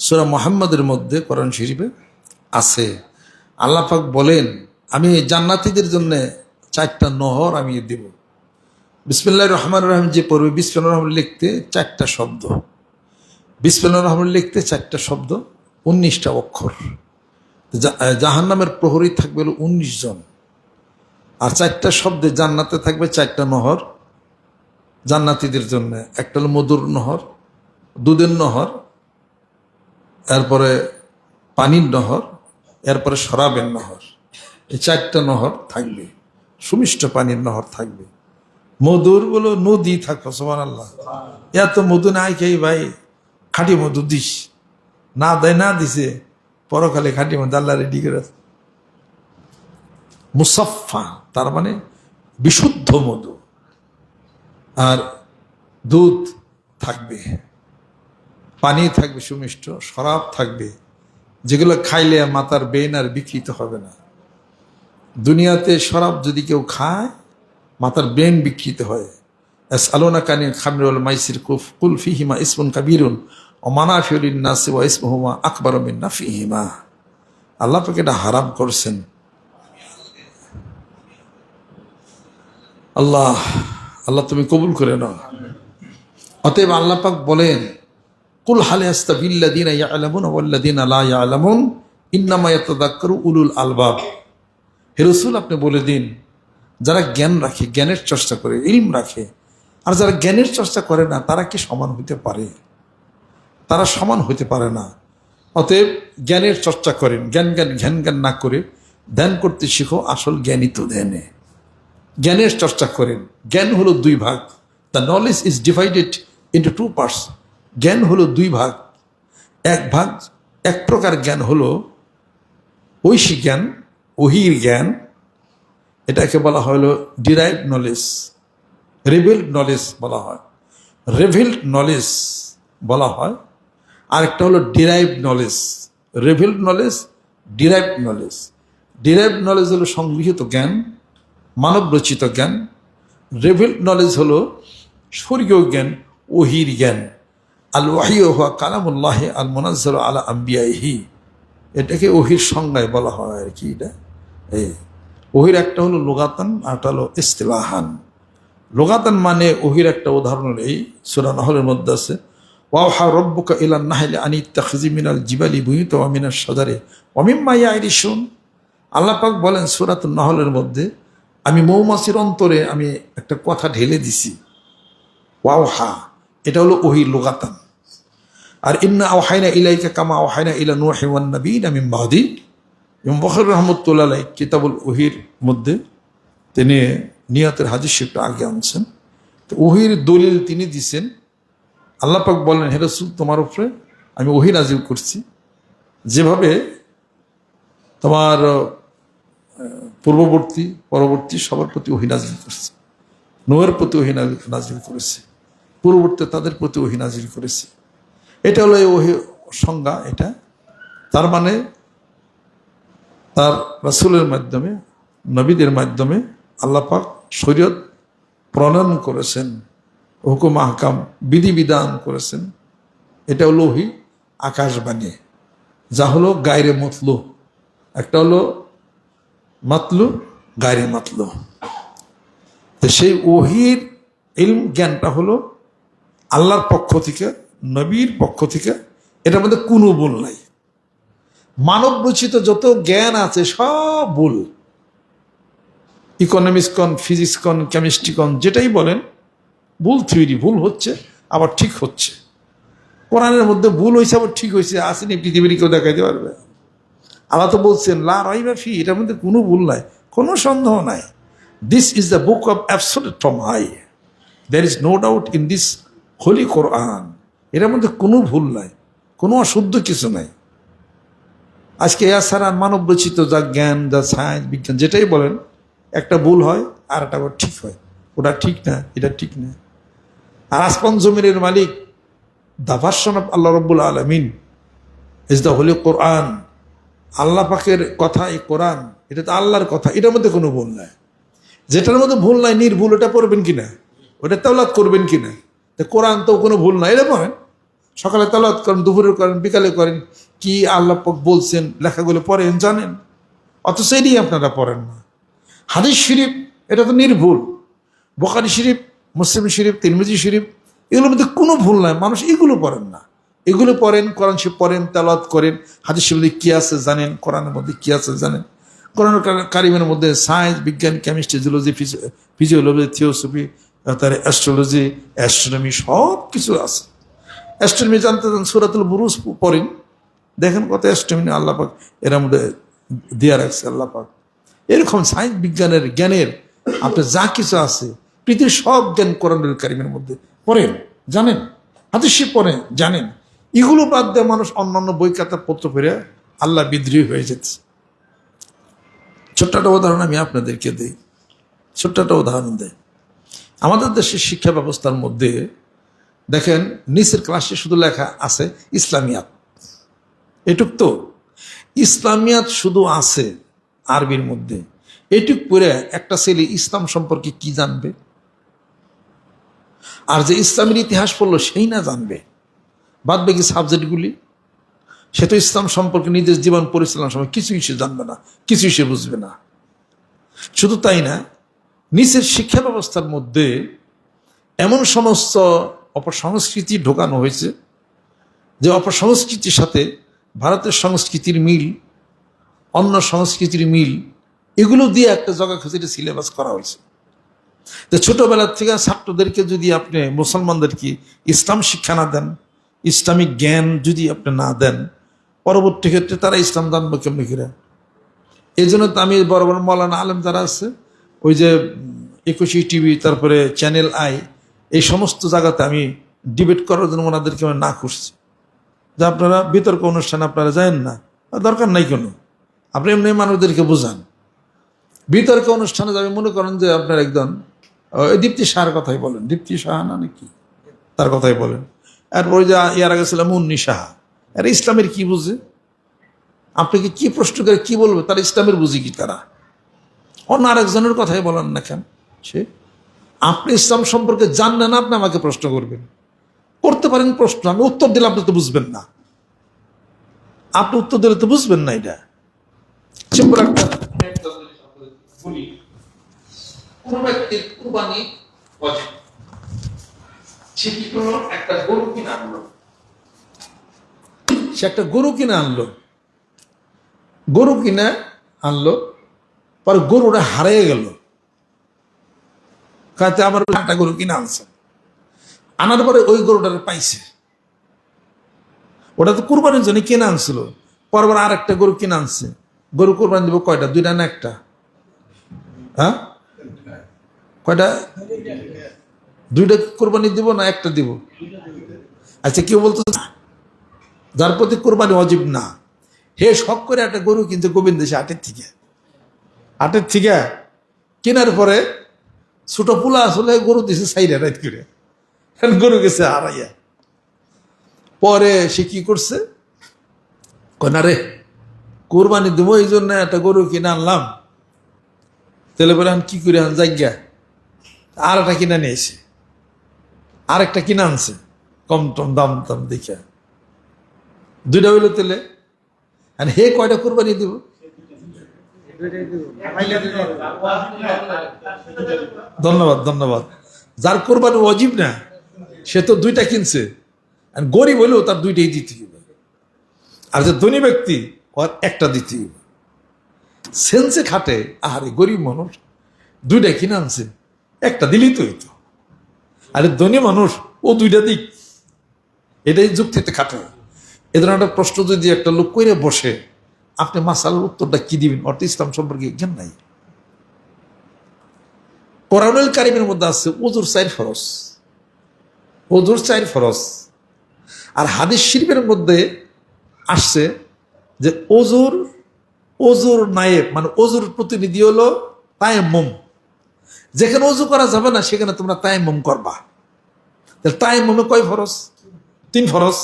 সূরা মুহাম্মদের মধ্যে কোরআন শরীফে আছে, আল্লাহ পাক বলেন আমি জান্নাতীদের জন্য 4টা নহর আমি দেব। বিসমিল্লাহির রহমানির রহিম যে পড়বে, বিসমিল্লাহির রহমান লিখতে 4টা শব্দ, বিসমিল্লাহির রহমান লিখতে 4টা শব্দ, 19টা অক্ষর। জাহান্নামের প্রহরী থাকবে 19 জন, আর 4টা শব্দে জান্নাতে থাকবে 4টা নহর জান্নাতীদের জন্য। একটা হলো মধুর নহর, দুধের নহর, এরপরে পানির নহর, এরপরে শরাবের নহর। এই 4টা নহর থাকবে, সুমিষ্ট পানির নহর থাকবে। মধুর বলো নদী থাকবে, সুবহানাল্লাহ। এত মধু নাই খেয়ে ভাই, খাঁটি মধু দিস, না দেয় না দিছে, পরকালে খাঁটি মধু আল্লাহ রেডি করে মুসাফফা, তার মানে বিশুদ্ধ মধু। আর দুধ থাকবে, পানি থাকবে সুমিষ্ট, শরাব থাকবে, যেগুলো খাইলে মাথার বেন আর বিকৃত হবে না। দুনিয়াতে শরাব যদি কেউ খায় মাথার ব্রেন বিকৃত হয়। ইয়াসআলুনাকা আনিল খামরি ওয়াল মাইসির কুল ফীহিমা ইসমুন কাবীরুন ওয়া মানাফিউ লিন-নাসি ওয়া ইসমুহুমা আকবারু মিন নাফইহিমা। আল্লাহ পাক এটা হারাম করছেন। আল্লাহ আল্লাহ তুমি কবুল করে নাও। অতএব আল্লাহ পাক বলেন কুল হাল ইয়াস্তাবিল্লাযীনা ইয়া'লামুনা ওয়াল্লাযীনা লা ইয়া'লামুন ইন্নামা ইয়াতাযাক্কারু উলুল আলবাব। হে রাসূল আপনি বলে দিন যারা জ্ঞান রাখে, জ্ঞানের চর্চা করে, ইলম রাখে, আর যারা জ্ঞানের চর্চা করে না তারা কি সমান হতে পারে? তারা সমান হতে পারে না। অতএব জ্ঞানের চর্চা করেন, জ্ঞান জ্ঞান জ্ঞান জ্ঞান না করে ধ্যান করতে শিখো, আসল জ্ঞানই তো ধ্যানে। জ্ঞানের চর্চা করেন। জ্ঞান হলো 2 ভাগ। The knowledge is divided into 2 parts. জ্ঞান হলো 2 ভাগ। এক প্রকার জ্ঞান হলো ঐশী জ্ঞান, ওহির জ্ঞান, এটাকে বলা হলো ডিরাইভড নলেজ, রিভিলড নলেজ বলা হয়, রিভিলড নলেজ বলা হয়। আরেকটা হলো derived knowledge, revealed knowledge, derived knowledge. Derived knowledge হলো সংগৃহীত জ্ঞান, মানব রচিত জ্ঞান। রিভিলড নলেজ হলো স্বর্গীয় জ্ঞান, ওহির জ্ঞান। আল ওয়াহিয়ু হুয়া কালামুল্লাহ আল মুনাজ্জালু আলা আম্বিয়াইহি, এটাকে ওহির সংজ্ঞায় বলা হয় আর কি। এটা এই ওহির একটা হলো লুগাতান, আরটা হলো ইস্তিলাহান। লুগাতান মানে ওহির একটা উদাহরণ এই সূরা নাহলের মধ্যে আছে, ওয়াহা রব্বুকা ইলান নাহলি আন ইত্তাখিযি মিনাল জিবালি বুয়ুতা ওয়া মিনাশ শাজারি ওয়া মিম্মা ইয়াইরিশুন। আল্লাহ পাক বলেন সূরাতুন নাহলের মধ্যে, আমি মৌমাছির অন্তরে আমি একটা কথা ঢেলে দিছি। ওয়াহা এটা হলো ওহির লুগাতান। আর ইন্না আওহাইনা ইলাইকা কামা আওহাইনা ইলা নূহি ওয়ান নাবিয়্যিনা মিন বাদি। ইমাম বুখারী রাহমাতুল্লাহ আলাইহি কিতাবুল ওহির মধ্যে তিনি নিয়াতের হাদিস শরীফটা আগে আনছেন। তো ওহির দলিল তিনি দিছেন। আল্লাহ পাক বলেন হে রাসূল তোমার উপরে আমি ওহী নাজিল করছি, যেভাবে তোমার পূর্ববর্তী পরবর্তী সবার প্রতি ওহী নাজিল করছে। নূহের প্রতি ওহী নাজিল করেছে, পূর্ববর্তী তাদের প্রতি ওহী নাজিল করেছে। এটা হলো এই ওহি সংজ্ঞা। এটা তার মানে তার রাসূলের মাধ্যমে, নবীদের মাধ্যমে আল্লাহ পাক শরীয়ত প্রণয়ন করেছেন, হুকুম আহকাম বিধিবিধান করেছেন। এটা হলো ওহি, আকাশবাণী, যা হলো গায়রে মতলু। একটা হলো মাতলু, গায়রে মাতলু। তো সেই ওহির ইলম জ্ঞানটা হলো আল্লাহর পক্ষ থেকে, নবীর পক্ষ থেকে। এটার মধ্যে কোনো ভুল নাই। মানব রচিত যত জ্ঞান আছে সব ভুল। ইকোনমিক্স কন, ফিজিক্স কন, কেমিস্ট্রি কন, যেটাই বলেন ভুল থিওরি, ভুল হচ্ছে আবার ঠিক হচ্ছে। কোরআনের মধ্যে ভুল হয়েছে আবার ঠিক হয়েছে, আসেনি পৃথিবীর কেউ দেখাইতে পারবে? আল্লাহ তো বলছেন লা রাইবা ফি, এটার মধ্যে কোনো ভুল নাই, কোনো সন্দেহ নাই। This is the book of absolute from high, there is no doubt in this holy Quran. এটার মধ্যে কোনো ভুল নাই, কোনো অশুদ্ধ কিছু নাই। আজকে এছাড়া মানব রচিত যা জ্ঞান, যা সায়েন্স, বিজ্ঞান, যেটাই বলেন, একটা ভুল হয় আর একটা আবার ঠিক হয়। ওটা ঠিক না, এটা ঠিক না। আর আসমান জমিনের মালিক, দ্য ভার্সন অফ আল্লাহ রব্বুল আলমিন ইজ দ্য হোলি কোরআন। আল্লাহ পাকের কথা এই কোরআন, এটা তো আল্লাহর কথা, এটার মধ্যে কোনো ভুল নাই। যেটার মধ্যে ভুল নাই, নির্ভুল, ওটা পড়বেন কিনা, ওটা তাওলাত করবেন কিনা। তো কোরআন তো কোনো ভুল নাই, এটা পড়েন, সকালে তাওলাত করেন, দুপুরে করেন, বিকালে করেন, কি আল্লাহ পাক বলছেন লেখাগুলো পড়েন, জানেন, অথচ এটি আপনারা পড়েন না। হাদিস শরীফ এটা তো নির্ভুল, বুখারী শরীফ, মুসলিম শরীফ, তিরমিজি শরীফ, এগুলোর মধ্যে কোনো ভুল নাই, মানুষ এগুলো পড়েন না। এগুলো পড়েন, কোরআন শরীফ পড়েন, তেলাওয়াত করেন, হাদিস শরীফে কি আছে জানেন, কোরআনের মধ্যে কি আছে জানেন। কোরআন কারিমের মধ্যে সায়েন্স, বিজ্ঞান, কেমিস্ট্রি, জুলজি, ফিজিওলজি, থিওসফি, তার অ্যাস্ট্রোলজি, অ্যাস্ট্রোনমি, সব কিছু আছে। অ্যাস্ট্রোনমি জানতে চান, সূরাতুল বুরুজ পড়েন, দেখেন কত অ্যাস্ট্রোনমি আল্লাহ পাক এর মধ্যে দেয়া রাখছে আল্লাহ পাক। এরকম সায়েন্স বিজ্ঞানের জ্ঞানের আপনার যা কিছু আছে, পৃথিবীর সব জ্ঞান কোরআনুল কারীমের মধ্যে পড়েন, জানেন, হাদিস শরীফ পড়েন, জানেন। এগুলো বাদ দিয়ে মানুষ অন্যান্য বই খাতা পত্র পড়ে আল্লাহ বিদ্রোহী হয়ে যাচ্ছে। ছোট্ট একটা উদাহরণ আমি আপনাদেরকে দিই, ছোট্ট একটা উদাহরণ দেয়। আমাদের দেশের শিক্ষা ব্যবস্থার মধ্যে দেখেন, নিচের ক্লাসে শুধু লেখা আছে ইসলামিয়াত, এটুক তো ইসলামিয়াত শুধু আছে আরবির মধ্যে। এটুক পড়ে একটা ছেলে ইসলাম সম্পর্কে কি জানবে? আর যে ইসলামের ইতিহাস পড়লো সেই না জানবে, বাদ বাকি সাবজেক্টগুলি, সে তো ইসলাম সম্পর্কে নিজের জীবন পরিচালনার সময় কিছুই সে জানবে না, কিছুই সে বুঝবে না। শুধু তাই না, নিচের শিক্ষা ব্যবস্থার মধ্যে এমন সমস্ত অপসংস্কৃতি ঢোকানো হয়েছে যে অপসংস্কৃতির সাথে ভারতের সংস্কৃতির মিল, অন্য সংস্কৃতির মিল, এগুলো দিয়ে একটা জগা খুঁজে সিলেবাস করা হয়েছে। তো ছোটবেলার থেকে ছাত্রদেরকে যদি আপনি মুসলমানদেরকে ইসলাম শিক্ষা না দেন, ইসলামিক জ্ঞান যদি আপনি না দেন, পরবর্তী ক্ষেত্রে তারা ইসলাম জানবে কেমনি করে? এই জন্য তো আমি বড় বড় মৌলানা আলেম যারা আছে, ওই যে 21 টিভি, তারপরে চ্যানেল আই, এই সমস্ত জায়গাতে আমি ডিবেট করার জন্য ওনাদেরকে আমি না করছি যে আপনারা বিতর্ক অনুষ্ঠানে আপনারা যায়েন না, দরকার নাই কোনো, আপনি এমনি মানুষদেরকে বোঝান। বিতর্ক অনুষ্ঠানে যাবে, মনে করেন যে আপনার একজন দীপ্তি শাহর কথাই বলেন, দীপ্তি শাহ না নাকি, তার কথাই বলেন। এরপর যে ইয়ার আগে ছিল মুন্নি সাহা, এরা ইসলামের কি বুঝে? আপনাকে কি প্রশ্ন করে কি বলবে? তারা ইসলামের বুঝি কি? তারা অন্য আরেকজনের কথাই বলেন না কেন? সে আপনি ইসলাম সম্পর্কে জানলেন না, আপনি আমাকে প্রশ্ন করবেন, করতে পারেন প্রশ্ন, আমি উত্তর দিলে আপনি তো বুঝবেন না, আপনি উত্তর দিলে তো বুঝবেন না। এটা সিম্পল একটা বলি, কোন ব্যক্তির কুরবানি ওয়াজিব, সে কি করলো, একটা গরু কিনে আনলো, সে একটা গরু কিনে আনলো, গরু কিনে আনলো, পরে গরুটা হারিয়ে গেল। কাছে আমার একটা গরু কিনে আনছে, আনার পরে ওই গরুটার পাইছে, ওটা তো কুরবানির জন্য কিনে আনছিল, পরবার আর একটা গরু কিনে আনছে। গরু কুরবানি দিব কয়টা? দুইটা না একটা? হ্যাঁ, কয়টা? দুইটা কুরবানি দিব না একটা দিব? আচ্ছা, কেউ বলতো যার প্রতি কুরবানি ওয়াজিব না, হে শখ করে একটা গরু কিনছে গোবিন্দ দেশে হাটের থেকে কেনার পরে ছোট পোলা আসলে গরু দিছে সাইডে রাইত করে, গরু গেছে হারাইয়া। পরে সে কি করছে, না রে কোরবানি দেবো এই জন্য একটা গরু কিনে আনলাম, তাহলে বলে কি করে আন জায়গা, আর একটা কিনে নিয়েছে, আরেকটা কিনে আনছে কম টম দাম দাম দেখে, দুইটা হইলো তেলে। আর হে কয়টা কোরবানি দিব? ধন্যবাদ ধন্যবাদ। যার কোরবানি ওয়াজিব না সে তো দুইটা কিনছে, আর গরিব হইলেও তার দুইটাই দিতে হবে, আর যে ধনী ব্যক্তি ওর একটা দিতে হবে। সেন্সে খাটে, আহারে গরিব মানুষ দুইটা কিনে আনছে, একটা দিলেই তো হইতো, আরে ধনী মানুষ ও দুইটা দিক, এটাই যুক্তিতে খাটে। এ ধরনের একটা প্রশ্ন যদি একটা লোক করে বসে, আপনি মাসালার উত্তরটা কি দিবেন? অর্থ ইসলাম সম্পর্কে জ্ঞান নাই। কোরআনুল কারীমের মধ্যে আছে ওযুর 4 ফরজ, ওযুর 4 ফরজ। আর হাদিস শরীফের মধ্যে আসছে যে ওযুর নায়েব, মানে ওযুর প্রতিনিধি হলো তায়াম্মুম। যেখানে ওযু করা যাবে না সেখানে তোমরা তায়াম্মুম করবা। তাহলে তায়াম্মুমে কয় ফরজ? 3 ফরজ।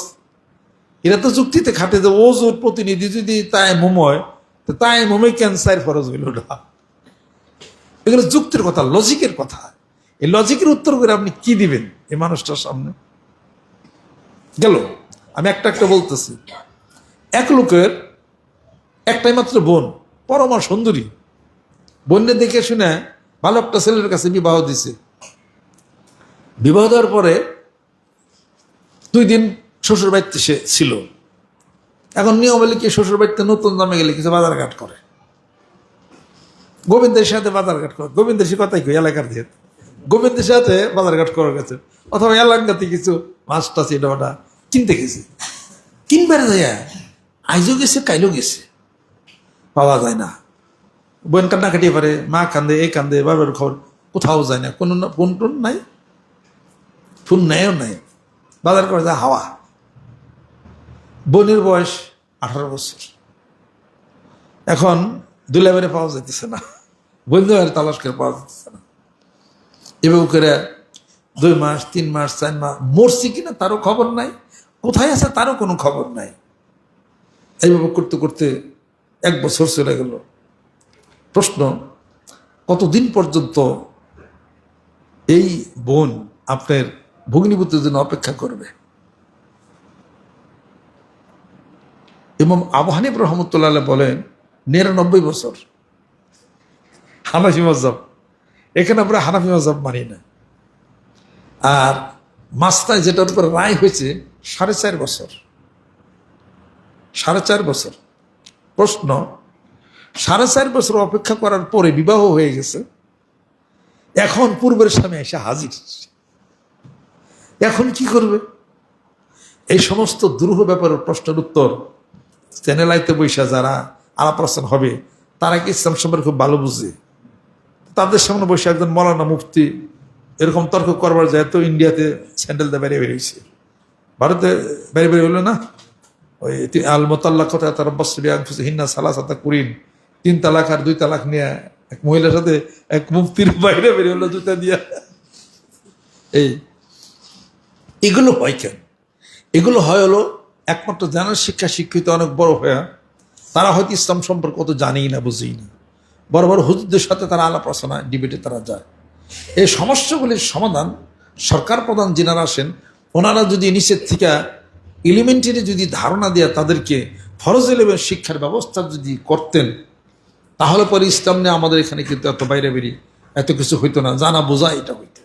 এরা তো যুক্তিতে খাটে যে ওযুর প্রতিনিধি যদি তায়াম্মুম হয়, তো তায়াম্মুমে কেন 4 ফরজ হইল না? এগুলো যুক্তির কথা, লজিকের কথা। এই লজিকের উত্তর করে আপনি কি দিবেন এই মানুষটার সামনে? গেল, আমি একটা একটা বলতেছি। এক লোকের একটাই মাত্র বোন, পরমা সুন্দরী, বোনকে দেখে শুনে ভালো একটা ছেলের কাছে বিবাহ দিছে। বিবাহ দেওয়ার পরে 2 দিন শ্বশুর বাড়িতে সে ছিল। এখন নিয়ম হলে কি, শ্বশুর বাড়িতে নতুন জামে গেলে কিছু বাজারঘাট করে, গোবিন্দের সাথে বাজারঘাট করে, গোবিন্দের সে কথাই কই এলাকার দিয়ে গোবিন্দের সাথে বাজারঘাট করা গেছে, অথবা এলাকাতে কিছু মাছ টাছ এটা ওটা কিনতে গেছে। কিনবার যায় আইজও গেছে কাইলেও গেছে, পাওয়া যায় না। বোন কান্না কাটিয়ে পারে, মা কান্দে, এই কান্দে, বাবার খবর কোথাও যায় না, কোনো ফোন টোন নাই, ফোন নেয়ও নাই, বাজার করে যায় হাওয়া। বোনের বয়স 18 বছর। এখন দুলাবারে পাওয়া যাইতেছে না, বন্ধু তালাশ করে পাওয়া যাইতেছে না। এভাবে করে 2 মাস 3 মাস 4 মাস, মরছি কিনা তারও খবর নাই, কোথায় আছে তারও কোনো খবর নাই। এইভাবে করতে করতে 1 বছর চলে গেল। প্রশ্ন, কতদিন পর্যন্ত এই বোন আপনার ভগ্নিপতির জন্য অপেক্ষা করবে? ইমাম আবু হানিফা রাহমাতুল্লাহ বলেন 99 বছর। হানাফি মাযহাব, এখানে আমরা হানাফি মাযহাব মানি না। আর মাসলায় যেটার উপর রায় হয়েছে 4.5 বছর, 4.5 বছর। প্রশ্ন, 4.5 বছর অপেক্ষা করার পরে বিবাহ হয়ে গেছে, এখন পূর্বের স্বামী এসে হাজির, এখন কি করবে? এই সমস্ত দুরূহ ব্যাপারের প্রশ্নের উত্তর চ্যানেলাইতে বৈশা যারা আলাপ আলোচনা হবে তারা কি ইসলাম সম্পর্কে খুব ভালো বুঝে, তাদের সামনে বসে একজন মৌলানা মুফতি এরকম তর্ক করবার যায়, তো ইন্ডিয়াতে স্যান্ডেল দিয়ে বেরিয়ে বেরিয়েছে, ভারতে বেরিয়ে বেরিয়ে হলো না। ওই আল মোতাল্লাক কথা তারা হিন্না সালাসাতা কুরিন, 3 তালাক আর 2 তালাক নিয়ে এক মহিলার সাথে এক মুফতির বাইরে বেরিয়ে হলো জুতা দিয়া। এগুলো হয় কেন? এগুলো হয় হলো একমাত্র জানার শিক্ষা শিক্ষিত অনেক বড় হয়ে তারা হয়তো ইসলাম সম্পর্কে অত জানেই না, বুঝেই না। বড় বড় হুজুরদের সাথে তারা আলাপ আলোচনা ডিবেটে তারা যায়। এই সমস্যাগুলির সমাধান সরকার প্রধান যিনারা আসেন ওনারা যদি নিচের থেকে এলিমেন্টারি যদি ধারণা দেওয়া তাদেরকে ফরজ এলেমের শিক্ষার ব্যবস্থা যদি করতেন, তাহলে পরে ইসলাম নিয়ে আমাদের এখানে কিন্তু এত বাইরে বেরিয়ে এত কিছু হইতো না, জানা বোঝা এটা হইত।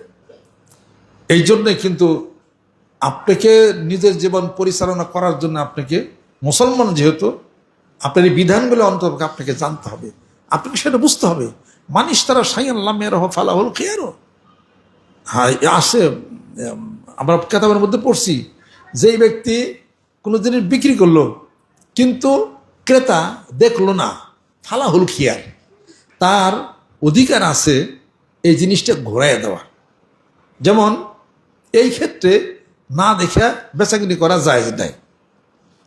এই জন্যে কিন্তু আপনাকে নিজের জীবন পরিচালনা করার জন্য আপনাকে মুসলমান যেহেতু আপনার এই বিধানগুলো অন্তর্ভুক্ত আপনাকে জানতে হবে, আপনাকে সেটা বুঝতে হবে। মানিস তারা সাইয়াল্লাহ মেরহ ফালাহুল খেয়ারও। হ্যাঁ, আসে আমরা কেতাবের মধ্যে পড়ছি, যেই ব্যক্তি কোনো জিনিস বিক্রি করলো কিন্তু ক্রেতা দেখলো না, ফালাহুল খিয়ার, তার অধিকার আছে এই জিনিসটা ঘোরাইয়া দেওয়া। যেমন এই ক্ষেত্রে না দেখে বেচাকিনি করা যায় নাই।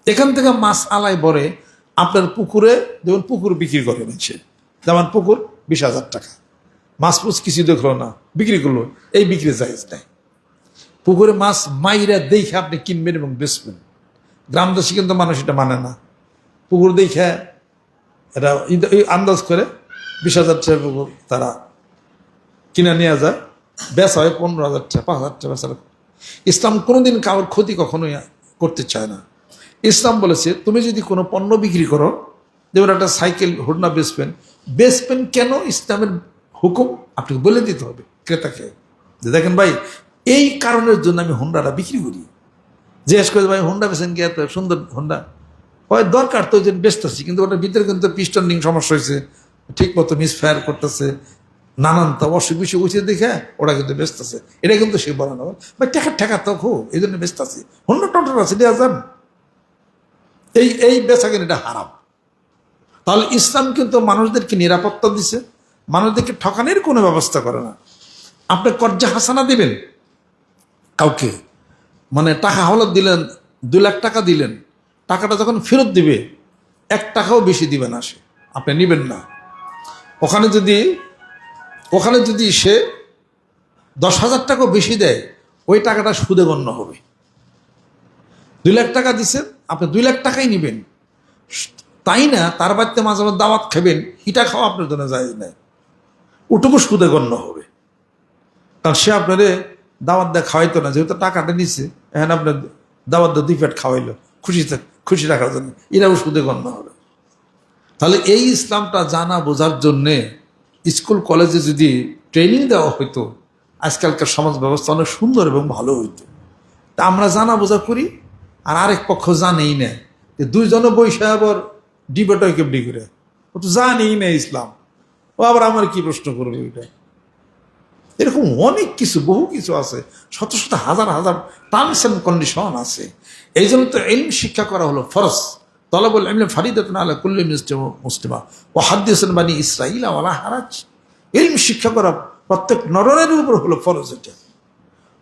এখান থেকে মাছ আলাই বরে আপনার পুকুরে, যেমন পুকুর বিক্রি করে নিচ্ছে, যেমন পুকুর 20,000 টাকা, মাছ পুছ কিছু দেখলো না, বিক্রি করলো, এই বিক্রি জায়েজ নাই। পুকুরে মাছ মাইরা দেখে আপনি কিনবেন এবং বেচবেন। গ্রামদেশে কিন্তু মানুষ এটা মানে না। পুকুর দেখে এটা আন্দাজ করে 20,000 টাকা পুকুর তারা কিনে নিয়ে যায়, বেচা হয় 15,000 টাকা, 5,000 টাকা বেচা। ইসলাম কোনোদিন কারোর ক্ষতি কখনোই করতে চায় না। ইসলাম বলেছে তুমি যদি কোনো পণ্য বিক্রি করো, যেমন একটা সাইকেল হোন্ডা বেচবেন কেন, ইসলামের হুকুম আপনাকে বলে দিতে হবে ক্রেতাকে, যে দেখেন ভাই এই কারণের জন্য আমি হোন্ডাটা বিক্রি করি। জিজ্ঞেস করে ভাই হোন্ডা বেছেন কি, এত সুন্দর হোন্ডা, হয় দরকার তো ওই জন্য বেচতেছি, কিন্তু ওটার ভিতরে কিন্তু পিস্টন রিং সমস্যা হয়েছে, ঠিক মতো মিসফায়ার করতেছে, নানান তো অসুখ বিসুখ উচিত দেখে ওরা কিন্তু বেচতেছে। এটা কিন্তু সে বলে না ভাই ঠেকা তো খুব, এই জন্য বেচতেছি, হোন্ডা টন্ডার আছে দেওয়া যান, এই বেচা কেন এটা হারাম। তাহলে ইসলাম কিন্তু মানুষদেরকে নিরাপত্তা দিছে, মানুষদেরকে ঠকানোর কোনো ব্যবস্থা করে না। আপনি কর্জা হাসানা দিবেন কাউকে, মানে টাকা হাওলাত দিলেন, 2 লাখ টাকা দিলেন, টাকাটা যখন ফেরত দিবে 1 টাকাও বেশি দিবে না, সে আপনি নেবেন না। ওখানে যদি সে 10,000 টাকাও বেশি দেয়, ওই টাকাটা সুদে গণ্য হবে। 2 লাখ টাকা দিচ্ছেন, আপনি 2 লাখ টাকাই নেবেন, তাই না তার বাড়িতে মাঝে মাঝে দাওয়াত খাবেন, হিটা খাওয়া আপনার জন্য যায় না, ওটুকু সুদে গণ্য হবে। কারণ সে আপনারে দাওয়াত দিয়ে খাওয়াইতো না, যেহেতু টাকাটা নিচ্ছে, এখন আপনার দাওয়াত দিয়ে 2 পেট খাওয়াইলো খুশি রাখার জন্য, এরাও সুদে গণ্য হবে। তাহলে এই ইসলামটা জানা বোঝার জন্যে স্কুল কলেজে যদি ট্রেনিং দেওয়া হইতো, আজকালকার সমাজ ব্যবস্থা অনেক সুন্দর এবং ভালো হইতো। তা আমরা জানা বোঝা করি, আর আরেক পক্ষ জানেই না, দুইজনে বৈশা আবার ডিবেট হয় কেমনি করে, ও তো জানেই না ইসলাম, ও আবার আমার কি প্রশ্ন করবে এটা। এরকম অনেক কিছু, বহু কিছু আছে, শত শত হাজার হাজার টার্মস অ্যান্ড কন্ডিশন আছে। এই জন্য তো ইলম শিক্ষা করা হলো ফরজ। তলাবুল ইলম ফারিদাতুন আলা কুল্লি মুসলিমা ওয়া হাদিসুন বানি ইসরাঈল ওয়ালা হারাজ। ইলম শিক্ষা করা প্রত্যেক নরের উপর হলো ফরজ। এটা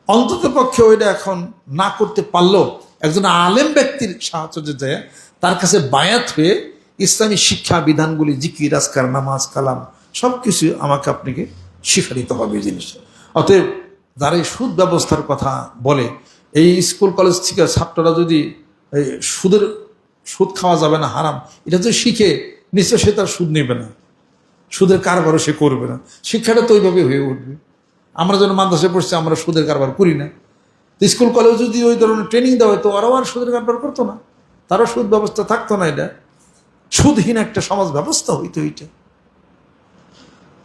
অন্তত পক্ষে ওইটা এখন না করতে পারলেও একজন আলেম ব্যক্তির সাহায্য যায়, তার কাছে বায়াত হয়ে ইসলামী শিক্ষা বিধানগুলি, জিকির, আজকার, নামাজ, কালাম সব কিছু আমাকে আপনাকে শিক্ষা দিতে হবে এই জিনিসটা। অতএব যারা এই সুদ ব্যবস্থার কথা বলে, এই স্কুল কলেজ থেকে ছাত্ররা যদি এই সুদ খাওয়া যাবে না, হারাম, এটা যদি শিখে, নিশ্চয় সে তার সুদ নেবে না, সুদের কারবারও সে করবে না। শিক্ষাটা তো ওইভাবে হয়ে উঠবে। আমরা যেন মাদ্রাসায় পড়ছি, আমরা সুদের কারবার করি না, তো স্কুল কলেজ যদি ওই ধরনের ট্রেনিং দেওয়া হতো, ওরাও আর সুদের কারবার করতো না, তারও সুদ ব্যবস্থা থাকতো না, এটা সুদহীন একটা সমাজ ব্যবস্থা হইতো। এইটা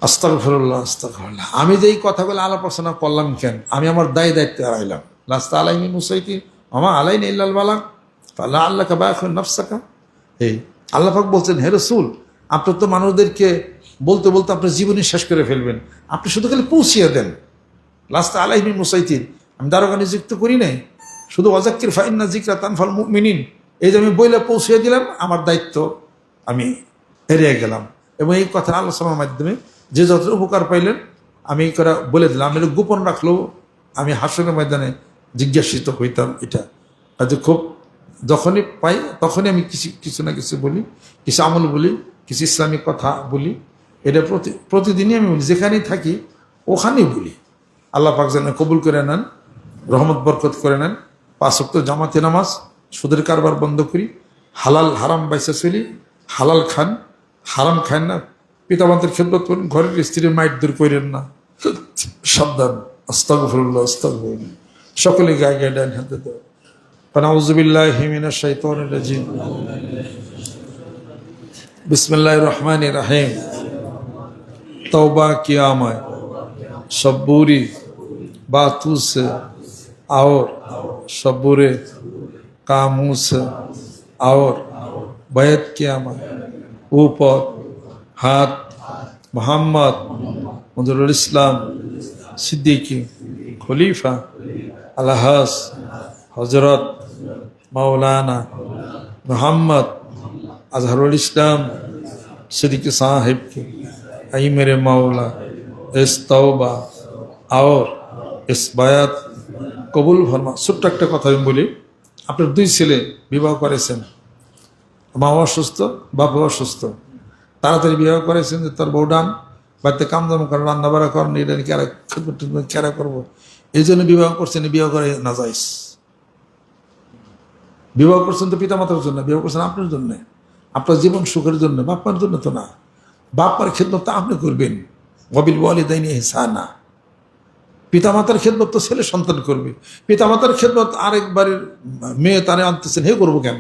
আস্তাগফিরুল্লাহ আস্তাগফিরুল্লাহ। আমি যে এই কথাগুলো আলাপ আলোচনা করলাম কেন, আমি আমার দায়িত্বে হারাইলাম। লাস্তা আলাইনি মুসাইকি আমা আলাইনি ইল্লাল বালাগ ফালা আল্লাকা বায়াখুন নাফসাকা। এই আল্লাহ পাক বলছেন, হে রাসূল, আপনি তো মানুষদেরকে বলতে বলতে আপনার জীবনী শেষ করে ফেলবেন, আপনি শুধু খালি পৌঁছিয়ে দেন। লাস্তা আলাইনি মুসাইতিন, আমি দারোগা নিযুক্ত করি নাই, শুধু ওয়াজাক্কির ফাইন্না যিকরা তানফাল মুমিনিন, এই যে আমি বইলে পৌঁছিয়ে দিলাম, আমার দায়িত্ব আমি এড়িয়ে গেলাম। এবং এই কথার আলোচনার মাধ্যমে যে যত উপকার পাইলেন আমি এই কথা বলে দিলাম। আমি গোপন রাখলেও আমি হাসরের ময়দানে জিজ্ঞাসিত হইতাম। এটা কাজে খুব যখনই পাই তখনই আমি কিছু না কিছু বলি, কিছু আমল বলি, কিছু ইসলামিক কথা বলি। এটা প্রতিদিনই আমি বলি, যেখানেই থাকি ওখানেই বলি। আল্লাহ পাক যেন কবুল করে নেন, রহমত বরকত করে নেন। 5 ওয়াক্ত জামাতে নামাজ, সুদের কারবার বন্ধ করি, হালাল হারাম বাইসা চলি, হালাল খান, হারাম খান না, পিতামাতার খেদমত করেন, ঘরের স্ত্রীর মাইট দূর করেন না, সাবধান। আস্তাগফিরুল্লাহ আস্তাগফিরুল্লাহ। সকলে গায়ে গায়ে ডান হাতে দাও। ফানাউযু বিল্লাহি মিনাশ শাইতানির রাজিম। বিসমিল্লাহির রহমানির রহিম। तौबा किया मैं सब बुरी बातों से और सब बुरे कामों से और बैत किया मैं ऊपर हाथ मोहम्मद मुहम्मदुर इस्लाम सिद्दीकी खलीफा अलहस हजरत मौलाना मोहम्मद अजहरुल इस्लाम सिद्दीकी साहिब की आई मेरे मौला इस तौबा और इस बायात কবুল ফরমা। ছোট্ট একটা কথা আমি বলি, আপনার 2 ছেলে বিবাহ করেছেন, মা অসুস্থ, বাবা অসুস্থ, তাড়াতাড়ি বিবাহ করেছেন যে তার বউডান বাড়িতে কামদাম করে, রান্না বাড়া করেন, এটা কেরা করবো, এই জন্য বিবাহ করছেন। বিবাহ করে নাজাইজ, বিবাহ করছেন তো পিতামাতার জন্য, বিবাহ করছেন আপনার জন্য, আপনার জীবন সুখের জন্য, বাপ্পার জন্য তো না। বাপ্পার খেদমত তো আপনি করবেন, ওয়াবিল ওয়ালিদাইনি ইহসানা। পিতামাতার খেদমত তো ছেলে সন্তান করবে, পিতামাতার খেদমত আরেক বাড়ির মেয়ে তারে আনতেছেন, হে করবো কেন?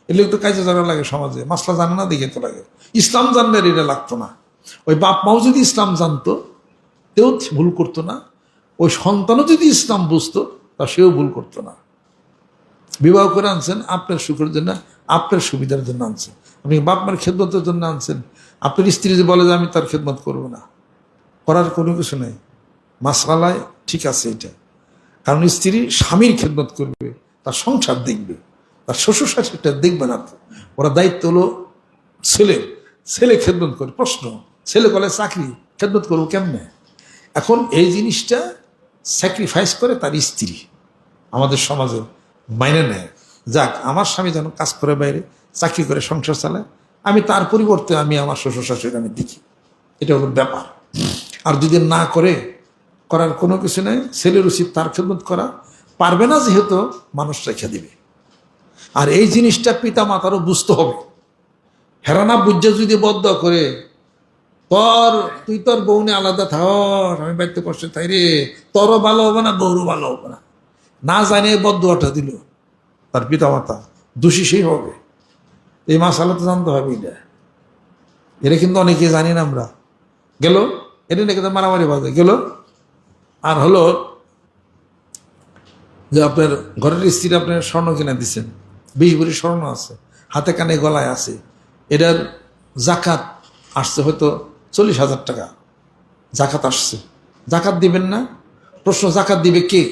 এগুলো তো কাজে জানা লাগে সমাজে, মাসলা জানে না দেখে তো লাগে। ইসলাম জানলে এটা লাগতো না। ওই বাপ মাও যদি ইসলাম জানতো তেও ভুল করতো না, ওই সন্তানও যদি ইসলাম বুঝতো তা সেও ভুল করতো না। বিবাহ করে আনছেন আপনার সুখের জন্য, আপনার সুবিধার জন্য আনছেন। আপনি বাপ মার খেদমতের জন্য আনছেন। আপনার স্ত্রী যে বলে যে আমি তার খেদমত করবো না, করার কোনো কিছু নেই। মাসআলায় ঠিক আছে এটা, কারণ স্ত্রী স্বামীর খেদমত করবে, তার সংসার দেখবে, তার শ্বশুর শাশুড়িটা দেখবে না। তো ওরা দায়িত্ব হলো ছেলের, ছেলে খেদমত করে। প্রশ্ন, ছেলে বলে চাকরি, খেদমত করবো কেমনে? এখন এই জিনিসটা স্যাক্রিফাইস করে তার স্ত্রী আমাদের সমাজে মাইনে নেয়। যাক, আমার স্বামী যেন কাজ করে বাইরে চাকরি করে সংসার চালায়, আমি তার পরিবর্তে আমি আমার শ্বশুর শাশুড়ি আমি দেখি, এটা হলো ব্যাপার। আর যদি না করে, করার কোনো কিছু নেই, ছেলের উচিত তার খেদমত করা। পারবে না যেহেতু মানুষ রেখে দিবে। আর এই জিনিসটা পিতা মাতারও বুঝতে হবে। হেরানা বুঝে যদি বদ্ধ করে, তুই তোর বউনে আলাদা থাক, আমি বাড়িতে কষ্টে থাই রে, তোরও ভালো হবে না, বউরও ভালো হবে না, না জানে বদ্ধটা দিল, তার পিতা মাতা দোষী সেই হবে। এই মাসালা তো জানতে হবে। এটা কিন্তু অনেকে জানি না আমরা। গেল এটা নাকি তো মারামারি বাজে গেল। আর হলো যে আপনার ঘরের স্ত্রী আপনার স্বর্ণ কিনে দিচ্ছেন, 20 ভরি স্বর্ণ আছে, হাতে কানে গলায় আছে, এটার জাকাত আসছে হয়তো 40,000 টাকা জাকাত আসছে, জাকাত দিবেন না? প্রশ্ন, জাকাত দিবে কে?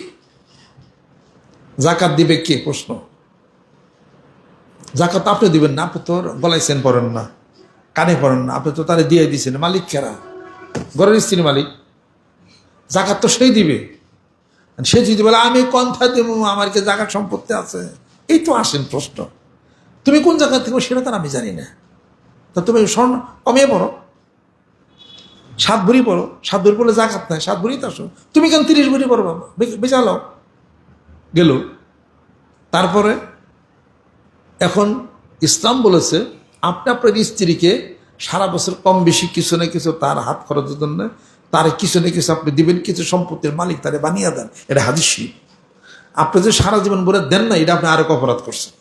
জাকাত দিবে কে? প্রশ্ন। জাকাত আপনি দিবেন না, আপনি তো গলায় চেন পড়েন না, কানে পড়েন না, আপনি তো তারে দিয়ে দিয়েছেন। মালিক কেরা? ঘরের স্ত্রী মালিক। জাকাত তো সেই দিবে। সে যদি বলে আমি কন্থা দেব, আমার কি জাকাত সম্পত্তি আছে, এই তো আসেন প্রশ্ন। তুমি কোন জায়গা থেকে সেটা তার আমি জানি না। তা তুমি স্বর্ণ কমিয়ে পড়ো, 7 ভরি পড়ো, 7 ভরি পড়লে জাকাত নাই, 7 ভরি তো আসো। তুমি কেন 30 ভরি পড়ো? বাবা বেচালো গেল। তারপরে এখন ইসলাম বলেছে আপনি আপনার স্ত্রীকে সারা বছর কম বেশি কিছু না কিছু তার হাত খরচের জন্য তার কিছু না কিছু আপনি দিবেন, কিছু সম্পত্তির মালিক তারে বানিয়ে দেন। এটা হাদিস। আপনি যে সারা জীবন বলে দেন না, এটা আপনি আরেক অপরাধ করছেন।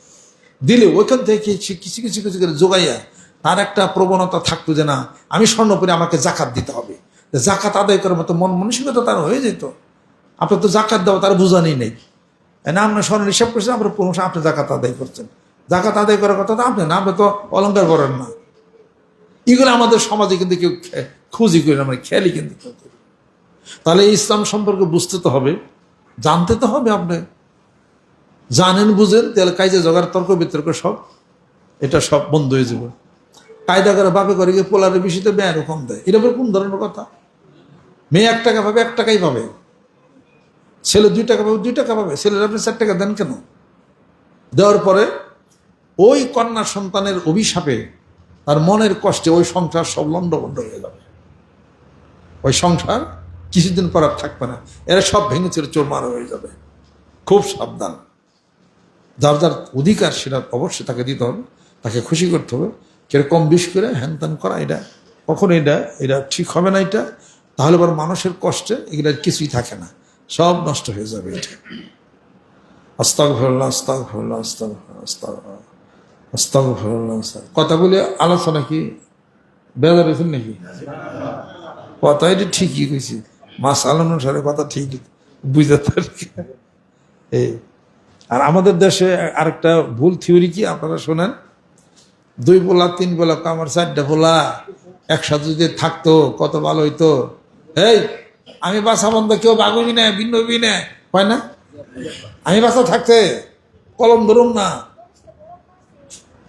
দিলে ওইখান থেকে কিছু কিছু কিছু করে যোগাইয়া তার একটা প্রবণতা থাকতো যে না আমি স্বর্ণ পরে আমাকে জাকাত দিতে হবে, জাকাত আদায় করার মতো মন মানসিকতা তার হয়ে যেত। আপনার তো জাকাত দেওয়া তার বোঝানি নেই না, আপনার স্বর্ণ হিসাব করছেন, আপনার প্রমোশন আপনি জাকাত আদায় করছেন। জাকাত আদায় করার কথা তো আপনি না, আপনি তো অলঙ্কার করেন না। এগুলো আমাদের সমাজে কিন্তু কেউ খুঁজি করি না, মানে খেয়ালই কিন্তু কেউ করি। তাহলে ইসলাম সম্পর্কে বুঝতে তো হবে, জানতে তো হবে। আপনি জানেন বুঝেন, তাহলে কাজে জগার তর্ক বিতর্ক সব এটা সব বন্ধ হয়ে যাবে। কায়দা করে বাপে করে গিয়ে পোলারের বেশিতে ব্যয় এরকম দেয়, এটা কোন ধরনের কথা? মেয়ে 1 টাকা পাবে, 1 টাকাই পাবে। ছেলে 2 টাকা পাবে, 2 টাকা পাবে। ছেলের আপনি 4 টাকা দেন কেন? দেওয়ার পরে ওই কন্যা সন্তানের অভিশাপে, তার মনের কষ্টে ওই সংসার সব লন্ডভন্ড হয়ে যাবে। ওই সংসার কিছুদিন পর আর থাকবে না, এরা সব ভেঙে চুরে চোরমার হয়ে যাবে। খুব সাবধান। যার যার অধিকার সেটা অবশ্যই তাকে দিতে হবে, তাকে খুশি করতে হবে। কিরকম বিষ করে হ্যান করা, এটা কখনো এটা ঠিক হবে না। এটা তাহলে বড় মানুষের কষ্টে এগুলার কিছুই থাকে না, সব নষ্ট হয়ে যাবে। এটা আস্তাগফিরুল্লাহ, আস্তাগফিরুল্লাহ, আস্তাগফিরুল্লাহ, আস্তাগফিরুল্লাহ, আস্তাগফিরুল্লাহ। কথাগুলি আলোচনা কি বেজার হয়েছেন নাকি? কথা এটা ঠিকই কইছি, মাসাল অনুসারে কথা ঠিকই বুঝতে পারি। আর আমাদের দেশে আরেকটা ভুল থিওরি কি আপনারা শোনেন, 2 পোলা 3 পোলা, আমার 4টা পোলা একসাথে যদি থাকতো কত ভালো হইতো। এই আমি বাসা বন্ধ, কেউ বাগবি না, ভিন্ন হবি না, হয় না? আমি বাসা থাকতে কলম ধরুম না।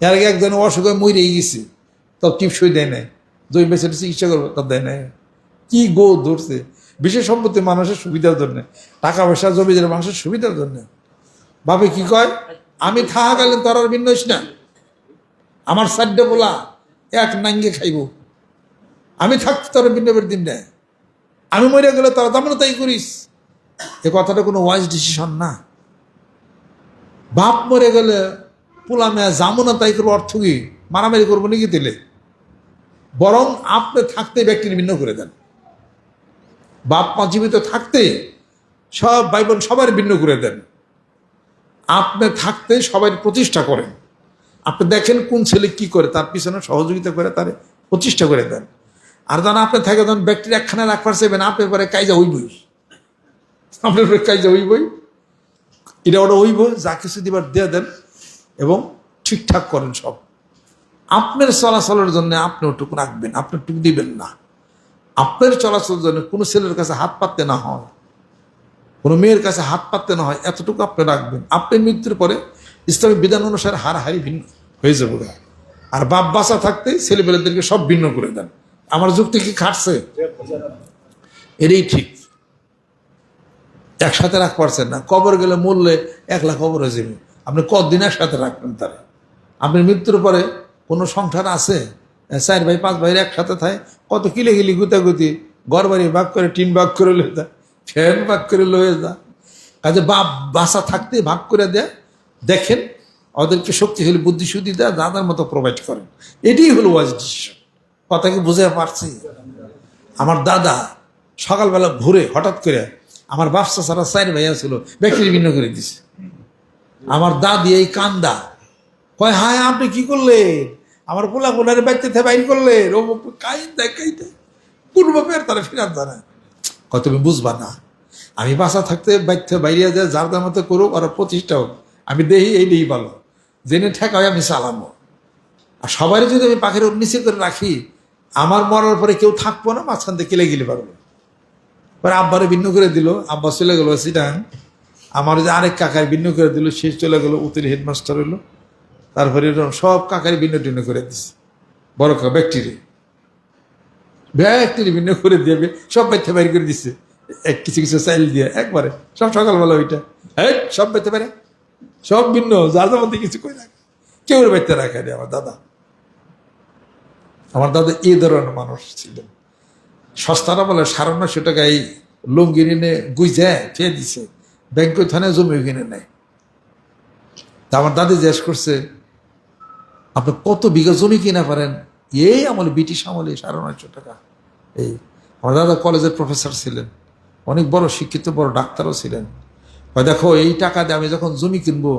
এর আগে একজন অসুখে মরে গেছি, তো টিপসই দেয় নাই, জমি বেছে চিকিৎসা করবো তা দেয় নাই। কি গো ধরছে, বিশেষ সম্পত্তি মানুষের সুবিধার জন্য, টাকা পয়সা জমিদের মানুষের সুবিধার জন্য। বাপে কি কয়, আমি থাকা গেলেন তোর আর ভিন্ন হইস না, আমার 4টা পোলা এক নাঙ্গে খাইব, আমি থাকতে তোর ভিন্ন দিন না, আমি মরে গেলে তোরা তেমন তাই করিস। এ কথাটা কোনো ওয়াইজ ডিসিশন না। বাপ মরে গেলে পোলা মেয়া যাবো না, তাই করবো অর্থ কি মারামারি করবো নাকি দিলে? বরং আপনি থাকতে ব্যক্তি ভিন্ন করে দেন। বাপ মা জীবিত থাকতে সব ভাই বোন সবার ভিন্ন করে দেন। আপনি থাকতে সবাই প্রতিষ্ঠা করেন। আপনি দেখেন কোন ছেলে কি করে, তার পিছনে সহযোগিতা করে তার প্রতিষ্ঠা করে দেন। আর যখন আপনি থাকে তখন ব্যক্তির একখানে রাখবার চাইবেন, আপনার পরে কাইজা হইবই, আপনার পরে কাইজা হইবই, এটা ওটা হইব, যা কিছু দিবার দিয়ে দেন এবং ঠিকঠাক করেন সব। আপনার চলাচলের জন্য আপনি ওটুকু রাখবেন, আপনি টুকু দিবেন না। আপনার চলাচলের জন্য কোনো ছেলের কাছে হাত পাততে না হয়, কোনো মেয়ের কাছে হাত পাততে না হয়, এতটুকু আপনি রাখবেন। আপনার মৃত্যুর পরে ইসলামী বিধান অনুসারে হারাহারি ভিন্ন হয়ে যাবে। আর বাপ বাঁচা থাকতে ছেলেপেলেদেরকে সব ভিন্ন করে দেন। আমার যুক্তি কি খাটছে? এটাই ঠিক। একসাথে রাখ পারছেন না, কবর গেলে মরলে একলা কবর হয়ে যাবে। আপনি কতদিন একসাথে রাখবেন তারা? আপনার মৃত্যুর পরে কোনো সংসার আছে 4 ভাই 5 ভাইয়ের একসাথে থাকে, কত কিলে গিলি গুতাগুতি, ঘর বাড়ি ভাগ করে, টিন ভাগ করে লয়ে যা, ফ্যান ভাগ করে লয়ে যা। কাজে বাপ বাসা থাকতে ভাগ করে দেয়। দেখেন ওদেরকে শক্তিশালী বুদ্ধি শুদ্ধি দেয়, দাদার মতো প্রোভাইড করেন। এটাই হলো ওয়াজ ডিসিশন। কথা কি বুঝে পারছি? আমার দাদা সকালবেলা ভোরে হঠাৎ করে, আমার বাপসা ছাড়া 4 ভাইয়া ছিল, ব্যক্তির ভিন্ন করে দিছে। আমার দাদি এই কান্দা কয়, হায় আপনি কি করলেন? আমার পোলা পোলারে বাচ্চা থেকে বাইর করলেন। ও কাইতে কোন বাপের তারা ফিরাত জানা। কত তুমি বুঝবা না, আমি বাসা থাকতে বাচ্চা বাইরে যায়, যার দার মতো করুক, ওরা প্রতিষ্ঠা হোক, আমি দেখি এই নেই ভালো, জেনে ঠেকা হয় আমি চালামো। আর সবারই যদি আমি পাখির নিচে করে রাখি, আমার মরার পরে কেউ থাকবো না, মাঝখান থেকে কেলে গেলে পারবো। পরে আব্বারে ভিন্ন করে দিল, আব্বা চলে গেল সিটাং। আমার যে আরেক কাকার ভিন্ন করে দিল, সে চলে গেল উত্তরে হেডমাস্টার হইলো। তারপরে সব কাকারি ভিন্ন টিন্ন করে দিছে, বড় কাকা ব্যক্তির ভিন্ন করে দিয়ে সব বাচ্চা বাইর করে দিচ্ছে, কিছু কিছু চাইল দিয়ে একবারে সব সকালবেলা ওইটা সব বাচ্চা পারে, সব ভিন্ন, যার মধ্যে কিছু করে রাখে, কেউ বাচ্চা রাখা নেই। আমার দাদা এই ধরনের মানুষ ছিলেন। সস্তারা বলে 950 টাকা এই লুঙ্গি নিয়ে গুইজে খেয়ে দিছে, ব্যাংকে থানায় জমি কিনে নেয়। তা আমার দাদি জিজ্ঞেস করছে, আপনি কত বিঘা জমি কিনা পারেন? এই আমলে, ব্রিটিশ আমলে 950 টাকা। এই আমার দাদা কলেজের প্রফেসর ছিলেন, অনেক বড় শিক্ষিত, বড় ডাক্তারও ছিলেন। দেখো এই টাকা দিয়ে আমি যখন জমি কিনবো,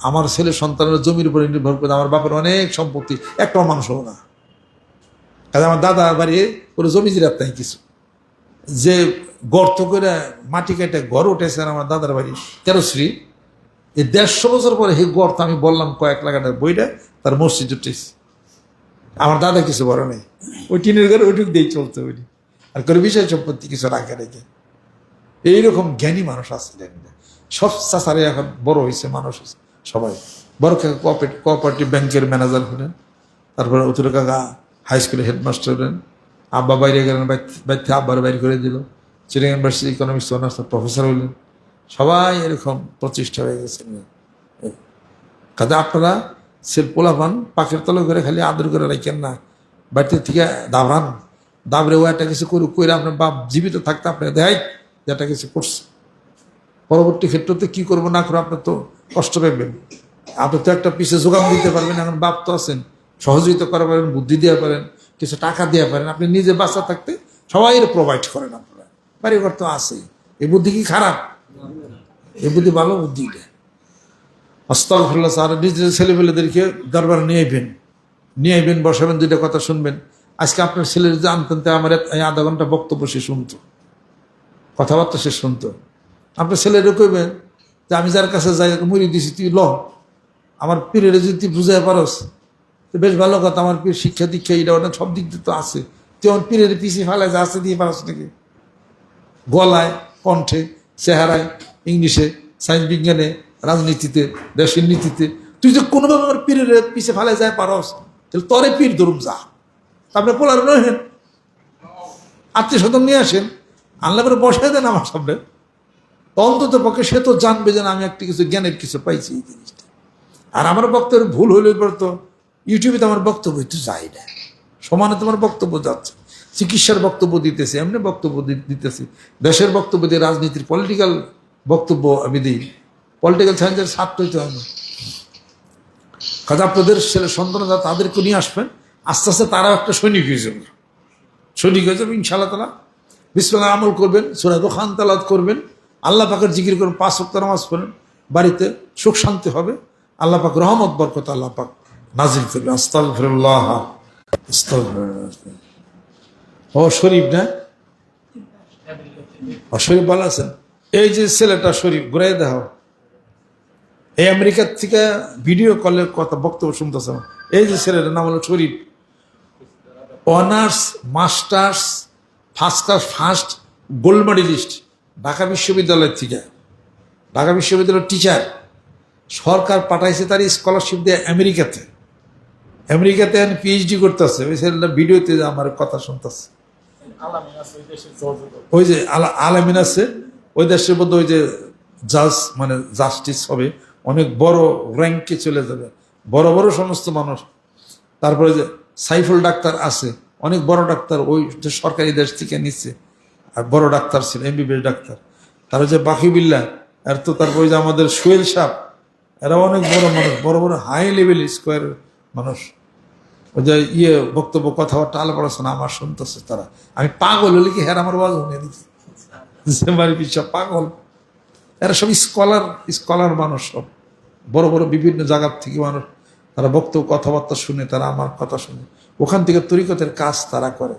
আমার ছেলে সন্তানের জমির উপরে নির্ভর করে, আমার বাপের অনেক সম্পত্তি, একটাও মানুষ হবো না। কাজে আমার দাদা বাড়ি কোনো জমি জিরাত নাই কিছু, যে গর্ত করে মাটি কেটে ঘর উঠেছেন আমার দাদার বাড়ি 13 এই 150 বছর পরে সেই গর্ত আমি বললাম কয়েক লাখ টাকার বইটা, তার মসজিদ উঠেছে। আমার দাদা কিছু বড় নেই, ওই টিনের ঘরে ওইটুক দিয়ে চলতে ওইটি, আর করে বিষয় সম্পত্তি কিছু রাখা রেখে। এইরকম জ্ঞানী মানুষ আসছিলেন। সব চাচারে এখন বড় হয়েছে মানুষ, সবাই বড় কাকা কোঅপারেটিভ ব্যাংকের ম্যানেজার হলেন, তারপরে উত্তর কাকা হাই স্কুলের হেডমাস্টার হলেন, আব্বা বাইরে গেলেন, বাইরে আব্বার বাইরে করে দিল, Chittagong university economics honours professor হলেন। সবাই এরকম প্রতিষ্ঠা হয়ে গেছেন। কাজে আপনারা পোলাপান পাখির তলে করে খালি আদর করে রাখেন না, বাড়িতে থেকে দাবরান, দাবরে ও একটা কিছু করুক, করে আপনার বাপ জীবিত থাকতে আপনাকে দেখাই যে একটা কিছু করছে। পরবর্তী ক্ষেত্রতে কি করবো না করবো আপনার তো কষ্ট পাবেন। আপনি তো একটা পিছিয়ে যোগান দিতে পারবেন, এখন বাপ তো আছেন, সহযোগিতা করা পারেন, বুদ্ধি দেওয়া পারেন, কিছু টাকা দেওয়া পারেন। আপনি নিজে বাঁচা থাকতে সবাই প্রোভাইড করেন। আপনারা বাড়িঘর তো আছেই। এই বুদ্ধি কি খারাপ? এই বুদ্ধি ভালো বুদ্ধি। আস্তাগফিরুল্লাহ। আর নিজের ছেলেপেলেদেরকে দরবার নিয়ে আইবেন, বসাবেন, 2টা কথা শুনবেন। আজকে আপনার ছেলের যে আনতেন, আমার আধা ঘন্টা বক্তব্য সে শুনতো, কথাবার্তা সে শুনতো। আপনার ছেলেরও কইবেন যে আমি যার কাছে যাই মুড়ি দিছি, তুই ল, আমার পীরের যদি তুই বুঝাই পারস তো বেশ ভালো কথা। আমার পীর শিক্ষা দীক্ষা এটা ওটা সব দিক দিয়ে তো আছে, তুই আমার পীরের পিছিয়ে ফেলায় যা আছে দিয়ে পারস নাকি? গলায়, কণ্ঠে, চেহারায়, ইংলিশে, সায়েন্স বিজ্ঞানে, রাজনীতিতে, দেশের নীতিতে তুই যে কোনোভাবে আমার পীরের পিছিয়ে ফেলায় যায় পারস, তাহলে তরে পীর ধরুম যা। তারপরে পোলার নহেন, আত্মীয় স্বজন নিয়ে আসেন, আনলে পরে বসাই দেন আমার সামনে। অন্তত পক্ষে সে তো জানবে যে আমি একটা কিছু জ্ঞানের কিছু পাইছি এই জিনিসটা। আর আমার বক্তব্যের ভুল হইলে পর তো ইউটিউবে তো আমার বক্তব্য একটু যাই না, সমানে তোমার বক্তব্য যাচ্ছে। চিকিৎসার বক্তব্য দিতেছি, এমনি বক্তব্য দিতেছি, দেশের বক্তব্য দিয়ে, রাজনীতির পলিটিক্যাল বক্তব্য আমি দিই। পলিটিক্যাল সায়েন্সের ছাত্র হইতে হয় না। কাজে আপনাদের ছেলে সন্তানরা তাদেরকে নিয়ে আসবেন, আস্তে আস্তে তারাও একটা সৈনিক হয়ে যাবে, সৈনিক হয়ে যাবে ইনশাআল্লাহ তাআলা। বিসমিল্লাহ আমল করবেন, সূরা দোখান তেলাওয়াত করবেন, আল্লাহ পাকের জিকির করবেন, 5 ওয়াক্ত নামাজ পড়েন, বাড়িতে সুখ শান্তি হবে, আল্লাহ পাক রহমত বরকত আল্লাহ পাক নাজিল করবে। আস্তাগফিরুল্লাহ আস্তাগফিরুল্লাহ। ও শরীফ না, ও শরীফ ভালো আছেন? এই যে ছেলেটা শরীফ, ঘুরাই দেখো, এই আমেরিকার থেকে ভিডিও কলের কথা বক্তব্য শুনতেছে। এই যে ছেলেটার নাম হলো Sharif, honours masters first class first gold medalist, Dhaka বিশ্ববিদ্যালয় থেকে, ঢাকা বিশ্ববিদ্যালয়ের টিচার। সরকার পাঠাইছে তার স্কলারশিপ দিয়ে আমেরিকাতে, আমেরিকাতে পিএইচডি করতেছে। ওই ছেলেটা ভিডিওতে আমার কথা শুনতেছে। ওই যে আলামিন আছে ওই দেশের মধ্যে, ওই যে জাজ মানে জাস্টিস হবে, অনেক বড় র্যাঙ্কে চলে যাবে, বড় বড় সমস্ত মানুষ। তারপরে যে সাইফুল ডাক্তার আছে, অনেক বড় ডাক্তার, ওই যে সরকারি দেশ থেকে নিচ্ছে, আর বড় ডাক্তার ছিল, এমবিবিএস ডাক্তার। তার যে বাকিবিল্লা, আর তো তারপরে যে আমাদের সোহেল সাহেব, এরা অনেক বড় মানুষ, বড় বড় হাই লেভেল স্কোয়ার মানুষ। ওই যে বক্তব্য কথাবার্তা আলাপ আলোচনা আমার শুনতেছে তারা। আমি পাগল হলে কি হ্যাঁ আমার ওয়াজ শুনে দিচ্ছি, সব পাগল। এরা সব স্কলার মানুষ, সব বড় বড় বিভিন্ন জায়গার থেকে মানুষ। তারা বক্তব্য কথাবার্তা শুনে, তারা আমার কথা শুনে, ওখান থেকে তরিকতের কাজ তারা করে।